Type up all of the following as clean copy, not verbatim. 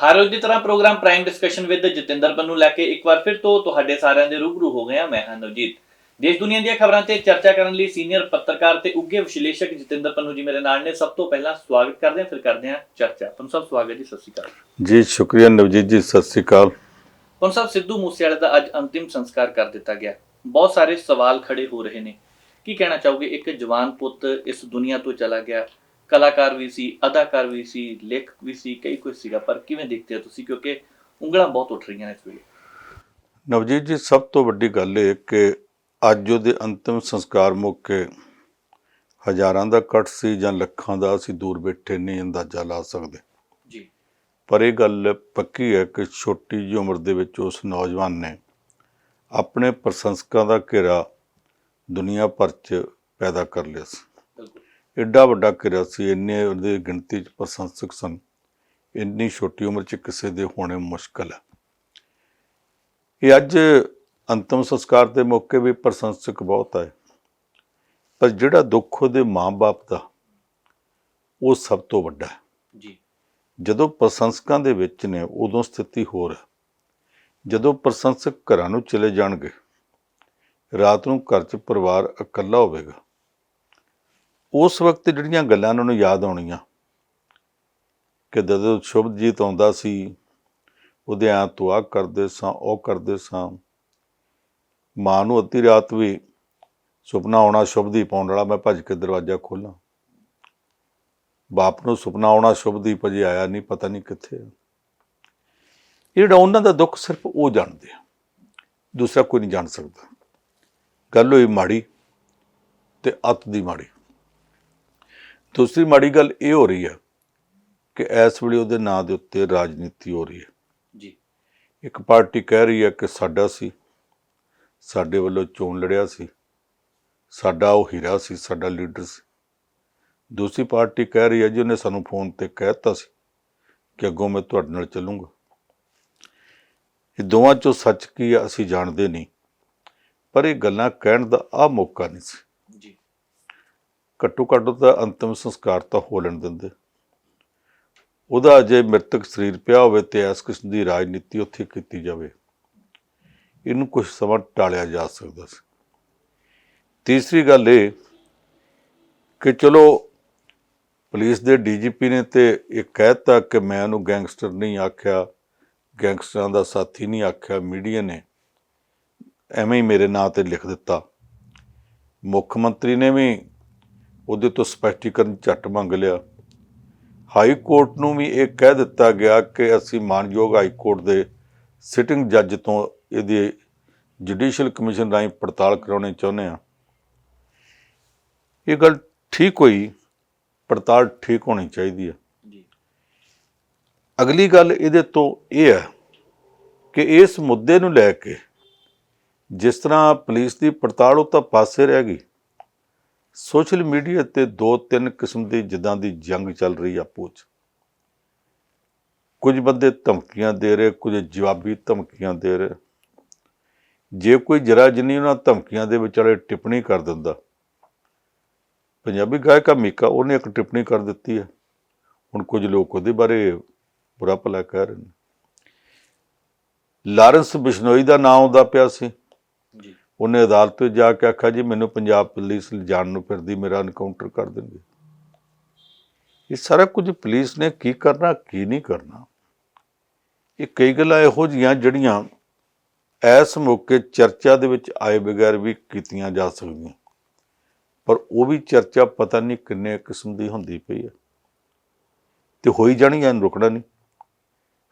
ਹਰ ਰੋਜ਼ ਦੀ ਤਰ੍ਹਾਂ program prime discussion with Jatinder Pannu ਲੈ ਕੇ ਇੱਕ ਵਾਰ ਫਿਰ ਤੋਂ ਤੁਹਾਡੇ ਸਾਰਿਆਂ ਦੇ ਰੂਬਰੂ ਹੋ ਗਏ ਹਾਂ। ਮੈਂ ਹਾਂ ਨਵਜੀਤ। ਦੇਸ਼ ਦੁਨੀਆ ਦੀਆਂ ਖਬਰਾਂ ਤੇ ਚਰਚਾ ਕਰਨ ਲਈ ਸੀਨੀਅਰ ਪੱਤਰਕਾਰ ਤੇ ਉੱਘੇ ਵਿਸ਼ਲੇਸ਼ਕ ਜਤਿੰਦਰ ਪੰਨੂ ਜੀ ਮੇਰੇ ਨਾਲ ਨੇ। ਸਭ ਤੋਂ ਪਹਿਲਾਂ ਸਵਾਗਤ ਕਰਦੇ ਹਾਂ, ਫਿਰ ਕਰਦੇ ਹਾਂ ਚਰਚਾ। ਪੰਨੂ ਸਾਹਿਬ ਸਵਾਗਤ ਜੀ, ਸਤਿ ਸ਼੍ਰੀ ਅਕਾਲ ਜੀ। ਸ਼ੁਕਰੀਆ ਨਵਜੀਤ ਜੀ, ਸਤਿ ਸ਼੍ਰੀ ਅਕਾਲ। ਪੰਨੂ ਸਾਹਿਬ, ਸਿੱਧੂ ਮੂਸੇਵਾਲੇ ਦਾ ਅੱਜ ਅੰਤਿਮ ਸੰਸਕਾਰ ਕਰ ਦਿੱਤਾ ਗਿਆ। ਬਹੁਤ ਸਾਰੇ ਸਵਾਲ ਖੜੇ ਹੋ ਰਹੇ ਨੇ, ਕੀ ਕਹਿਣਾ ਚਾਹੋਗੇ? ਇੱਕ ਜਵਾਨ ਪੁੱਤ ਇਸ ਦੁਨੀਆ ਤੋਂ ਚਲਾ ਗਿਆ, ਕਲਾਕਾਰ ਵੀ ਸੀ, ਅਦਾਕਾਰ ਵੀ ਸੀ, ਲੇਖਕ ਵੀ ਸੀ, ਕਈ ਕੁਝ ਸੀਗਾ, ਪਰ ਕਿਵੇਂ ਦੇਖਦੇ ਹੋ ਤੁਸੀਂ? ਕਿਉਂਕਿ ਉਂਗਲਾਂ ਬਹੁਤ ਉੱਠ ਰਹੀਆਂ ਨੇ ਇਸ ਵੇਲੇ। ਨਵਜੀਤ ਜੀ, ਸਭ ਤੋਂ ਵੱਡੀ ਗੱਲ ਇਹ ਕਿ ਅੱਜ ਉਹਦੇ ਅੰਤਿਮ ਸੰਸਕਾਰ ਮੌਕੇ ਹਜ਼ਾਰਾਂ ਦਾ ਇਕੱਠ ਸੀ ਜਾਂ ਲੱਖਾਂ ਦਾ, ਅਸੀਂ ਦੂਰ ਬੈਠੇ ਨਹੀਂ ਅੰਦਾਜ਼ਾ ਲਾ ਸਕਦੇ ਜੀ। ਪਰ ਇਹ ਗੱਲ ਪੱਕੀ ਹੈ ਕਿ ਛੋਟੀ ਜਿਹੀ ਉਮਰ ਦੇ ਵਿੱਚ ਉਸ ਨੌਜਵਾਨ ਨੇ ਆਪਣੇ ਪ੍ਰਸ਼ੰਸਕਾਂ ਦਾ ਘੇਰਾ ਦੁਨੀਆ ਭਰ 'ਚ ਪੈਦਾ ਕਰ ਲਿਆ ਸੀ। ਐਡਾ ਵੱਡਾ ਘੇਰਾ ਸੀ, ਇੰਨੇ ਉਹਦੀ ਗਿਣਤੀ 'ਚ ਪ੍ਰਸ਼ੰਸਕ ਸਨ, ਇੰਨੀ ਛੋਟੀ ਉਮਰ 'ਚ ਕਿਸੇ ਦੇ ਹੋਣੇ ਮੁਸ਼ਕਲ ਹੈ। ਇਹ ਅੱਜ ਅੰਤਿਮ ਸੰਸਕਾਰ ਦੇ ਮੌਕੇ ਵੀ ਪ੍ਰਸ਼ੰਸਕ ਬਹੁਤ ਆਏ, ਪਰ ਜਿਹੜਾ ਦੁੱਖ ਉਹਦੇ ਮਾਂ-ਬਾਪ ਦਾ ਉਹ ਸਭ ਤੋਂ ਵੱਡਾ ਹੈ ਜੀ। ਜਦੋਂ ਪ੍ਰਸ਼ੰਸਕਾਂ ਦੇ ਵਿੱਚ ਨੇ ਉਦੋਂ ਸਥਿਤੀ ਹੋਰ ਹੈ। ਜਦੋਂ ਪ੍ਰਸ਼ੰਸਕ ਘਰਾਂ ਨੂੰ ਚਲੇ ਜਾਣਗੇ, ਰਾਤ ਨੂੰ ਘਰ 'ਚ ਪਰਿਵਾਰ ਇਕੱਲਾ ਹੋਵੇਗਾ, ਉਸ ਵਕਤ ਜਿਹੜੀਆਂ ਗੱਲਾਂ ਉਹਨਾਂ ਨੂੰ ਯਾਦ ਆਉਣੀਆਂ ਕਿ ਜਦੋਂ ਸ਼ੁਭਜੀਤ ਆਉਂਦਾ ਸੀ, ਉਹਦੇ ਐਂ ਤੋਂ ਆਹ ਕਰਦੇ ਸਾਂ, ਉਹ ਕਰਦੇ ਸਾਂ। ਮਾਂ ਨੂੰ ਅੱਧੀ ਰਾਤ ਵੀ ਸੁਪਨਾ ਆਉਣਾ ਸ਼ੁਭਦੀਪ ਆਉਣ ਵਾਲਾ, ਮੈਂ ਭੱਜ ਕੇ ਦਰਵਾਜ਼ਾ ਖੋਲ੍ਹਾਂ। ਬਾਪ ਨੂੰ ਸੁਪਨਾ ਆਉਣਾ ਸ਼ੁਭਦੀਪ ਅਜੇ ਆਇਆ ਨਹੀਂ, ਪਤਾ ਨਹੀਂ ਕਿੱਥੇ ਆ। ਇਹ ਜਿਹੜਾ ਉਹਨਾਂ ਦਾ ਦੁੱਖ ਸਿਰਫ ਉਹ ਜਾਣਦੇ ਆ, ਦੂਸਰਾ ਕੋਈ ਨਹੀਂ ਜਾਣ ਸਕਦਾ। ਗੱਲ ਹੋਈ ਮਾੜੀ ਤੇ ਅੱਤ ਦੀ ਮਾੜੀ। ਦੂਸਰੀ ਮਾੜੀ ਗੱਲ ਇਹ ਹੋ ਰਹੀ ਹੈ ਕਿ ਇਸ ਵੇਲੇ ਉਹਦੇ ਨਾਂ ਦੇ ਉੱਤੇ ਰਾਜਨੀਤੀ ਹੋ ਰਹੀ ਹੈ ਜੀ। ਇੱਕ ਪਾਰਟੀ ਕਹਿ ਰਹੀ ਹੈ ਕਿ ਸਾਡਾ ਸੀ, ਸਾਡੇ ਵੱਲੋਂ ਚੋਣ ਲੜਿਆ ਸੀ, ਸਾਡਾ ਉਹ ਹੀਰਾ ਸੀ, ਸਾਡਾ ਲੀਡਰ ਸੀ। ਦੂਸਰੀ ਪਾਰਟੀ ਕਹਿ ਰਹੀ ਹੈ ਜੀ ਉਹਨੇ ਸਾਨੂੰ ਫੋਨ 'ਤੇ ਕਹਿ ਦਿੱਤਾ ਸੀ ਕਿ ਅੱਗੋਂ ਮੈਂ ਤੁਹਾਡੇ ਨਾਲ ਚੱਲੂੰਗਾ। ਇਹ ਦੋਵਾਂ 'ਚੋਂ ਸੱਚ ਕੀ ਆ ਅਸੀਂ ਜਾਣਦੇ ਨਹੀਂ, ਪਰ ਇਹ ਗੱਲਾਂ ਕਹਿਣ ਦਾ ਆਹ ਮੌਕਾ ਨਹੀਂ ਸੀ। ਜੀ। ਘੱਟੋ ਘੱਟ ਉਹਦਾ ਅੰਤਿਮ ਸੰਸਕਾਰ ਤਾਂ ਹੋ ਲੈਣ ਦਿੰਦੇ। ਉਹਦਾ ਅਜੇ ਮ੍ਰਿਤਕ ਸਰੀਰ ਪਿਆ ਹੋਵੇ ਤੇ ਇਸ ਕਿਸਮ ਦੀ ਰਾਜਨੀਤੀ ਉੱਥੇ ਕੀਤੀ ਜਾਵੇ, ਇਹਨੂੰ ਕੁਝ ਸਮਾਂ ਟਾਲਿਆ ਜਾ ਸਕਦਾ ਸੀ। ਤੀਸਰੀ ਗੱਲ ਇਹ ਕਿ ਚਲੋ ਪੁਲਿਸ ਦੇ DGP ਨੇ ਤੇ ਇਹ ਕਹਿ ਦਿੱਤਾ ਕਿ ਮੈਂ ਉਹਨੂੰ ਗੈਂਗਸਟਰ ਨਹੀਂ ਆਖਿਆ, ਗੈਂਗਸਟਰਾਂ ਦਾ ਸਾਥੀ ਨਹੀਂ ਆਖਿਆ। ਮੀਡੀਆ ਨੇ ਐਵੇਂ ਹੀ ਮੇਰੇ ਨਾਂ 'ਤੇ ਲਿਖ ਦਿੱਤਾ। ਮੁੱਖ ਮੰਤਰੀ ਨੇ ਵੀ ਉਹਦੇ ਤੋਂ ਸਪਸ਼ਟੀਕਰਨ ਝੱਟ ਮੰਗ ਲਿਆ। ਹਾਈ ਕੋਰਟ ਨੂੰ ਵੀ ਇਹ ਕਹਿ ਦਿੱਤਾ ਗਿਆ ਕਿ ਅਸੀਂ ਮਾਨਯੋਗ ਹਾਈ ਕੋਰਟ ਦੇ ਸਿਟਿੰਗ ਜੱਜ ਤੋਂ ਇਹਦੀ ਜੁਡੀਸ਼ੀਅਲ ਕਮਿਸ਼ਨ ਰਾਹੀਂ ਪੜਤਾਲ ਕਰਾਉਣੀ ਚਾਹੁੰਦੇ ਹਾਂ। ਇਹ ਗੱਲ ਠੀਕ ਹੋਈ, ਪੜਤਾਲ ਠੀਕ ਹੋਣੀ ਚਾਹੀਦੀ ਹੈ। ਅਗਲੀ ਗੱਲ ਇਹਦੇ ਤੋਂ ਇਹ ਹੈ ਕਿ ਇਸ ਮੁੱਦੇ ਨੂੰ ਲੈ ਕੇ ਜਿਸ ਤਰ੍ਹਾਂ ਪੁਲਿਸ ਦੀ ਪੜਤਾਲ ਉਹ ਤਾਂ ਪਾਸੇ ਰਹਿ ਗਈ, ਸੋਸ਼ਲ ਮੀਡੀਆ 'ਤੇ 2-3 ਕਿਸਮ ਦੀ ਜਿੱਦਾਂ ਦੀ ਜੰਗ ਚੱਲ ਰਹੀ ਆਪੋ 'ਚ। ਕੁਝ ਬੰਦੇ ਧਮਕੀਆਂ ਦੇ ਰਹੇ, ਕੁਝ ਜਵਾਬੀ ਧਮਕੀਆਂ ਦੇ ਰਹੇ। ਜੇ ਕੋਈ ਜਰਾ ਜਿੰਨੀ ਉਹਨਾਂ ਧਮਕੀਆਂ ਦੇ ਵਿਚਾਲੇ ਟਿੱਪਣੀ ਕਰ ਦਿੰਦਾ, ਪੰਜਾਬੀ ਗਾਇਕਾ ਮੀਕਾ, ਉਹਨੇ ਇੱਕ ਟਿੱਪਣੀ ਕਰ ਦਿੱਤੀ ਹੈ, ਹੁਣ ਕੁਝ ਲੋਕ ਉਹਦੇ ਬਾਰੇ ਬੁਰਾ ਭਲਾ ਕਹਿ ਰਹੇ ਨੇ। ਲਾਰੈਂਸ ਬਿਸ਼ਨੋਈ ਦਾ ਨਾਂ ਆਉਂਦਾ ਪਿਆ ਸੀ, ਉਹਨੇ ਅਦਾਲਤ ਵਿੱਚ ਜਾ ਕੇ ਆਖਿਆ ਜੀ ਮੈਨੂੰ ਪੰਜਾਬ ਪੁਲਿਸ ਲਿਜਾਣ ਨੂੰ ਫਿਰਦੀ, ਮੇਰਾ ਐਨਕਾਊਂਟਰ ਕਰ ਦੇਣਗੇ। ਇਹ ਸਾਰਾ ਕੁਝ ਪੁਲਿਸ ਨੇ ਕੀ ਕਰਨਾ ਕੀ ਨਹੀਂ ਕਰਨਾ, ਇਹ ਕਈ ਗੱਲਾਂ ਇਹੋ ਜਿਹੀਆਂ ਜਿਹੜੀਆਂ ਇਸ ਮੌਕੇ ਚਰਚਾ ਦੇ ਵਿੱਚ ਆਏ ਬਗੈਰ ਵੀ ਕੀਤੀਆਂ ਜਾ ਸਕਦੀਆਂ, ਪਰ ਉਹ ਵੀ ਚਰਚਾ ਪਤਾ ਨਹੀਂ ਕਿੰਨੇ ਕਿਸਮ ਦੀ ਹੁੰਦੀ ਪਈ ਹੈ ਤੇ ਹੋਈ ਜਾਣੀ, ਇਹਨੂੰ ਰੁਕਣਾ ਨਹੀਂ।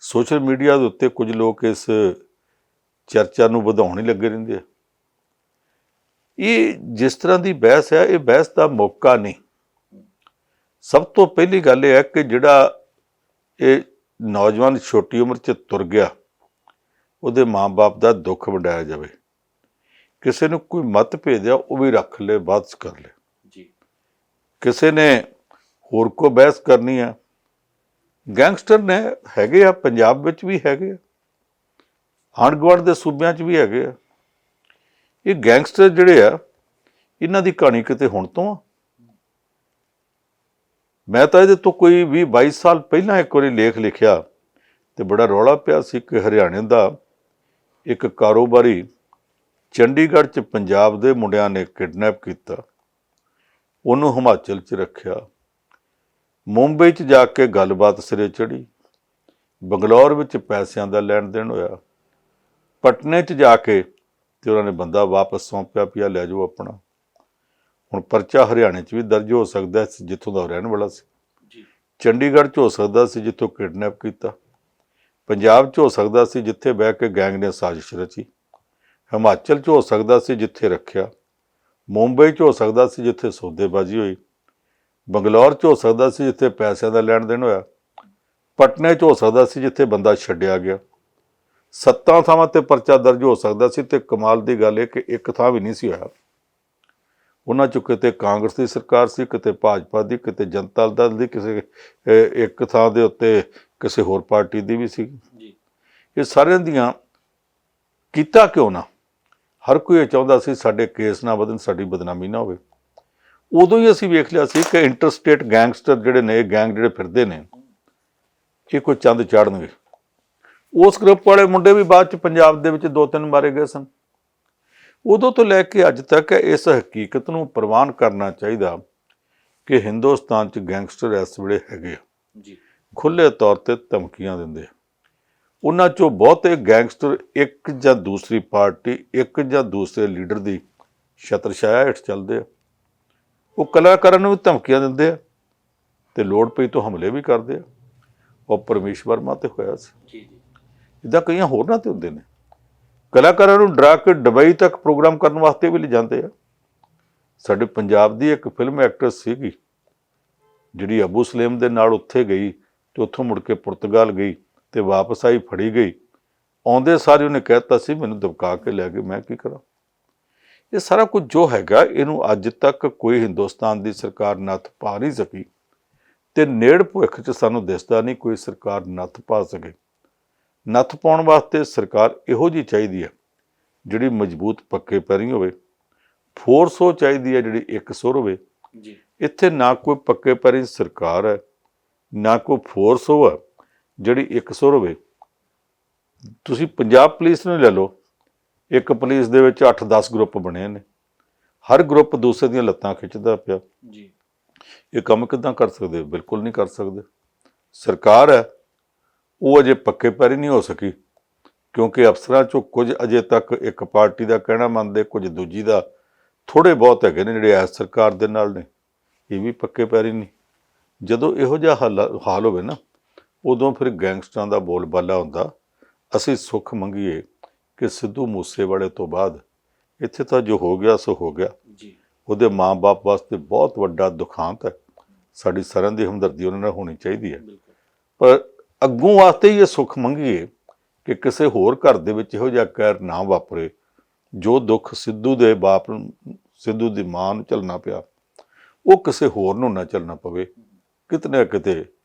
ਸੋਸ਼ਲ ਮੀਡੀਆ ਦੇ ਉੱਤੇ ਕੁਝ ਲੋਕ ਇਸ ਚਰਚਾ ਨੂੰ ਵਧਾਉਣ ਹੀ ਲੱਗੇ ਰਹਿੰਦੇ ਆ। ਇਹ ਜਿਸ ਤਰ੍ਹਾਂ ਦੀ ਬਹਿਸ ਹੈ, ਇਹ ਬਹਿਸ ਦਾ ਮੌਕਾ ਨਹੀਂ। ਸਭ ਤੋਂ ਪਹਿਲੀ ਗੱਲ ਇਹ ਹੈ ਕਿ ਜਿਹੜਾ ਇਹ ਨੌਜਵਾਨ ਛੋਟੀ ਉਮਰ 'ਚ ਤੁਰ ਗਿਆ, ਉਹਦੇ ਮਾਂ-ਬਾਪ ਦਾ ਦੁੱਖ ਵੰਡਾਇਆ ਜਾਵੇ। ਕਿਸੇ ਨੂੰ ਕੋਈ ਮਤਭੇਦ ਆ ਉਹ ਵੀ ਰੱਖ ਲੈ, ਬਾਅਦ 'ਚ ਕਰ ਲੈ ਜੀ। ਕਿਸੇ ਨੇ ਹੋਰ ਕੋਈ ਬਹਿਸ ਕਰਨੀ ਆ, ਗੈਂਗਸਟਰ ਨੇ ਹੈਗੇ ਆ, ਪੰਜਾਬ ਵਿੱਚ ਵੀ ਹੈਗੇ ਆ, ਆਂਢ ਗੁਆਂਢ ਦੇ ਸੂਬਿਆਂ 'ਚ ਵੀ ਹੈਗੇ ਆ। ਇਹ ਗੈਂਗਸਟਰ ਜਿਹੜੇ ਆ, ਇਹਨਾਂ ਦੀ ਕਹਾਣੀ ਕਿਤੇ ਹੁਣ ਤੋਂ ਆ। ਮੈਂ ਤਾਂ ਇਹਦੇ ਤੋਂ ਕੋਈ 20-22 ਸਾਲ ਪਹਿਲਾਂ ਇੱਕ ਵਾਰੀ ਲੇਖ ਲਿਖਿਆ ਤੇ ਬੜਾ ਰੌਲਾ ਪਿਆ ਸੀ ਕਿ ਹਰਿਆਣੇ ਦਾ ਇੱਕ ਕਾਰੋਬਾਰੀ ਚੰਡੀਗੜ੍ਹ 'ਚ ਪੰਜਾਬ ਦੇ ਮੁੰਡਿਆਂ ਨੇ ਕਿਡਨੈਪ ਕੀਤਾ, ਉਹਨੂੰ ਹਿਮਾਚਲ 'ਚ ਰੱਖਿਆ, ਮੁੰਬਈ 'ਚ ਜਾ ਕੇ ਗੱਲਬਾਤ ਸਿਰੇ ਚੜ੍ਹੀ, ਬੰਗਲੌਰ ਵਿੱਚ ਪੈਸਿਆਂ ਦਾ ਲੈਣ ਦੇਣ ਹੋਇਆ, ਪਟਨੇ 'ਚ ਜਾ ਕੇ ਤੇ ਉਹਨਾਂ ਨੇ ਬੰਦਾ ਵਾਪਸ ਸੌਂਪਿਆ ਪਿਆ, ਲੈ ਜਾਓ ਆਪਣਾ। ਹੁਣ ਪਰਚਾ ਹਰਿਆਣੇ 'ਚ ਵੀ ਦਰਜ ਹੋ ਸਕਦਾ ਸੀ ਜਿੱਥੋਂ ਦਾ ਰਹਿਣ ਵਾਲਾ ਸੀ, ਚੰਡੀਗੜ੍ਹ 'ਚ ਹੋ ਸਕਦਾ ਸੀ ਜਿੱਥੋਂ ਕਿਡਨੈਪ ਕੀਤਾ, ਪੰਜਾਬ 'ਚ ਹੋ ਸਕਦਾ ਸੀ ਜਿੱਥੇ ਬਹਿ ਕੇ ਗੈਂਗ ਨੇ ਸਾਜ਼ਿਸ਼ ਰਚੀ, ਹਿਮਾਚਲ 'ਚ ਹੋ ਸਕਦਾ ਸੀ ਜਿੱਥੇ ਰੱਖਿਆ, ਮੁੰਬਈ 'ਚ ਹੋ ਸਕਦਾ ਸੀ ਜਿੱਥੇ ਸੌਦੇਬਾਜ਼ੀ ਹੋਈ, ਬੰਗਲੌਰ 'ਚ ਹੋ ਸਕਦਾ ਸੀ ਜਿੱਥੇ ਪੈਸਿਆਂ ਦਾ ਲੈਣ ਦੇਣ ਹੋਇਆ, ਪਟਨੇ 'ਚ ਹੋ ਸਕਦਾ ਸੀ ਜਿੱਥੇ ਬੰਦਾ ਛੱਡਿਆ ਗਿਆ। 7 ਥਾਵਾਂ ਤੇ ਪਰਚਾ ਦਰਜ ਹੋ ਸਕਦਾ ਸੀ। ਤੇ ਕਮਾਲ ਦੀ ਗੱਲ ਇਹ ਕਿ ਇੱਕ ਥਾਂ ਵੀ ਨਹੀਂ ਸੀ ਹੋਇਆ। ਉਹਨਾਂ 'ਚੋਂ ਕਿਤੇ ਕਾਂਗਰਸ ਦੀ ਸਰਕਾਰ ਸੀ, ਕਿਤੇ ਭਾਜਪਾ ਦੀ, ਕਿਤੇ ਜਨਤਾ ਦਲ ਦੀ, ਕਿਸੇ ਇੱਕ ਥਾਂ ਦੇ ਉੱਤੇ ਕਿਸੇ ਹੋਰ ਪਾਰਟੀ ਦੀ ਵੀ ਸੀ। ਇਹ ਸਾਰਿਆਂ ਦੀਆਂ ਕੀਤਾ ਕਿਉਂ ਨਾ? ਹਰ ਕੋਈ ਇਹ ਚਾਹੁੰਦਾ ਸੀ ਸਾਡੇ ਕੇਸ ਨਾ ਵਧਣ, ਸਾਡੀ ਬਦਨਾਮੀ ਨਾ ਹੋਵੇ। ਉਦੋਂ ਹੀ ਅਸੀਂ ਵੇਖ ਲਿਆ ਸੀ ਕਿ ਇੰਟਰਸਟੇਟ ਗੈਂਗਸਟਰ ਜਿਹੜੇ ਨੇ, ਗੈਂਗ ਜਿਹੜੇ ਫਿਰਦੇ ਨੇ, ਇਹ ਕੋਈ ਚੰਦ ਚਾੜਨਗੇ। ਉਸ ਗਰੁੱਪ ਵਾਲੇ ਮੁੰਡੇ ਵੀ ਬਾਅਦ 'ਚ ਪੰਜਾਬ ਦੇ ਵਿੱਚ 2-3 ਮਾਰੇ ਗਏ ਸਨ। ਉਦੋਂ ਤੋਂ ਲੈ ਕੇ ਅੱਜ ਤੱਕ ਇਸ ਹਕੀਕਤ ਨੂੰ ਪ੍ਰਵਾਨ ਕਰਨਾ ਚਾਹੀਦਾ ਕਿ ਹਿੰਦੁਸਤਾਨ 'ਚ ਗੈਂਗਸਟਰ ਇਸ ਵੇਲੇ ਹੈਗੇ ਆ, ਖੁੱਲ੍ਹੇ ਤੌਰ 'ਤੇ ਧਮਕੀਆਂ ਦਿੰਦੇ ਆ। ਉਹਨਾਂ 'ਚੋਂ ਬਹੁਤੇ ਗੈਂਗਸਟਰ ਇੱਕ ਜਾਂ ਦੂਸਰੀ ਪਾਰਟੀ, ਇੱਕ ਜਾਂ ਦੂਸਰੇ ਲੀਡਰ ਦੀ ਛਤਰਛਾਇਆ ਹੇਠ ਚੱਲਦੇ ਆ। ਉਹ ਕਲਾਕਾਰਾਂ ਨੂੰ ਵੀ ਧਮਕੀਆਂ ਦਿੰਦੇ ਆ ਤੇ ਲੋੜ ਪਈ ਤੋਂ ਹਮਲੇ ਵੀ ਕਰਦੇ ਆ। ਉਹ ਪਰਮੇਸ਼ ਵਰਮਾ ਤੇ ਹੋਇਆ ਸੀ, ਇੱਦਾਂ ਕਈਆਂ ਹੋਰਨਾਂ ਤੇ ਹੁੰਦੇ ਨੇ। ਕਲਾਕਾਰਾਂ ਨੂੰ ਡਰਾ ਕੇ ਦੁਬਈ ਤੱਕ ਪ੍ਰੋਗਰਾਮ ਕਰਨ ਵਾਸਤੇ ਵੀ ਲਿਜਾਂਦੇ ਆ। ਸਾਡੇ ਪੰਜਾਬ ਦੀ ਇੱਕ ਫਿਲਮ ਐਕਟਰਸ ਸੀਗੀ ਜਿਹੜੀ ਅਬੂ ਸਲੇਮ ਦੇ ਨਾਲ ਉੱਥੇ ਗਈ ਤੇ ਉੱਥੋਂ ਮੁੜ ਕੇ ਪੁਰਤਗਾਲ ਗਈ ਤੇ ਵਾਪਸ ਆਈ, ਫੜੀ ਗਈ। ਆਉਂਦੇ ਸਾਰੇ ਉਹਨੇ ਕਹਿ ਦਿੱਤਾ ਸੀ ਮੈਨੂੰ ਦਬਕਾ ਕੇ ਲੈ ਗਏ, ਮੈਂ ਕੀ ਕਰਾਂ। ਇਹ ਸਾਰਾ ਕੁਝ ਜੋ ਹੈਗਾ ਇਹਨੂੰ ਅੱਜ ਤੱਕ ਕੋਈ ਹਿੰਦੁਸਤਾਨ ਦੀ ਸਰਕਾਰ ਨੱਥ ਪਾ ਨਹੀਂ ਸਕੀ ਤੇ ਨੇੜ ਭਵਿੱਖ 'ਚ ਸਾਨੂੰ ਦਿਸਦਾ ਨਹੀਂ ਕੋਈ ਸਰਕਾਰ ਨੱਥ ਪਾ ਸਕੇ। ਨੱਥ ਪਾਉਣ ਵਾਸਤੇ ਸਰਕਾਰ ਇਹੋ ਜਿਹੀ ਚਾਹੀਦੀ ਹੈ ਜਿਹੜੀ ਮਜ਼ਬੂਤ ਪੱਕੇ ਪੈਰੀਂ ਹੋਵੇ, ਫੋਰਸ ਉਹ ਚਾਹੀਦੀ ਹੈ ਜਿਹੜੀ ਇੱਕ ਸੁਰ ਹੋਵੇ। ਇੱਥੇ ਨਾ ਕੋਈ ਪੱਕੇ ਪੈਰੀਂ ਸਰਕਾਰ ਹੈ, ਨਾ ਕੋਈ ਫੋਰਸ ਹੋਵੇ ਜਿਹੜੀ ਇੱਕ ਸੁਰ ਹੋਵੇ। ਤੁਸੀਂ ਪੰਜਾਬ ਪੁਲਿਸ ਨੂੰ ਲੈ ਲਓ, ਇੱਕ ਪੁਲਿਸ ਦੇ ਵਿੱਚ 8-10 ਗਰੁੱਪ ਬਣੇ ਨੇ, ਹਰ ਗਰੁੱਪ ਦੂਸਰੇ ਦੀਆਂ ਲੱਤਾਂ ਖਿੱਚਦਾ ਪਿਆ। ਇਹ ਕੰਮ ਕਿੱਦਾਂ ਕਰ ਸਕਦੇ? ਬਿਲਕੁਲ ਨਹੀਂ ਕਰ ਸਕਦੇ। ਸਰਕਾਰ ਹੈ ਉਹ ਅਜੇ ਪੱਕੇ ਪੈਰੀ ਨਹੀਂ ਹੋ ਸਕੀ ਕਿਉਂਕਿ ਅਫਸਰਾਂ 'ਚੋਂ ਕੁਝ ਅਜੇ ਤੱਕ ਇੱਕ ਪਾਰਟੀ ਦਾ ਕਹਿਣਾ ਮੰਨਦੇ, ਕੁਝ ਦੂਜੀ ਦਾ। ਥੋੜ੍ਹੇ ਬਹੁਤ ਹੈਗੇ ਨੇ ਜਿਹੜੇ ਇਸ ਸਰਕਾਰ ਦੇ ਨਾਲ ਨੇ, ਇਹ ਵੀ ਪੱਕੇ ਪੈਰੀ ਨਹੀਂ। ਜਦੋਂ ਇਹੋ ਜਿਹਾ ਹਾਲ ਹੋਵੇ ਨਾ, ਉਦੋਂ ਫਿਰ ਗੈਂਗਸਟਰਾਂ ਦਾ ਬੋਲਬਾਲਾ ਹੁੰਦਾ ਅਸੀਂ ਸੁੱਖ ਮੰਗੀਏ ਕਿ ਸਿੱਧੂ ਮੂਸੇਵਾਲੇ ਤੋਂ ਬਾਅਦ ਇੱਥੇ ਤਾਂ ਜੋ ਹੋ ਗਿਆ ਸੋ ਹੋ ਗਿਆ। ਉਹਦੇ ਮਾਂ-ਬਾਪ ਵਾਸਤੇ ਬਹੁਤ ਵੱਡਾ ਦੁਖਾਂਤ ਹੈ। ਸਾਡੀ ਸਾਰਿਆਂ ਦੀ ਹਮਦਰਦੀ ਉਹਨਾਂ ਨਾਲ ਹੋਣੀ ਚਾਹੀਦੀ ਹੈ, ਪਰ ਅੱਗੋਂ ਵਾਸਤੇ ਹੀ ਇਹ ਸੁੱਖ ਮੰਗੀਏ ਕਿ ਕਿਸੇ ਹੋਰ ਘਰ ਦੇ ਵਿੱਚ ਇਹੋ ਜਿਹਾ ਕਹਿਰ ਨਾ ਵਾਪਰੇ ਜੋ ਦੁੱਖ ਸਿੱਧੂ ਦੇ ਬਾਪ ਨੂੰ, ਸਿੱਧੂ ਦੀ ਮਾਂ ਨੂੰ ਝੱਲਣਾ ਪਿਆ, ਉਹ ਕਿਸੇ ਹੋਰ ਨੂੰ ਨਾ ਝੱਲਣਾ ਪਵੇ। ਕਿਤੇ ਨਾ ਕਿਤੇ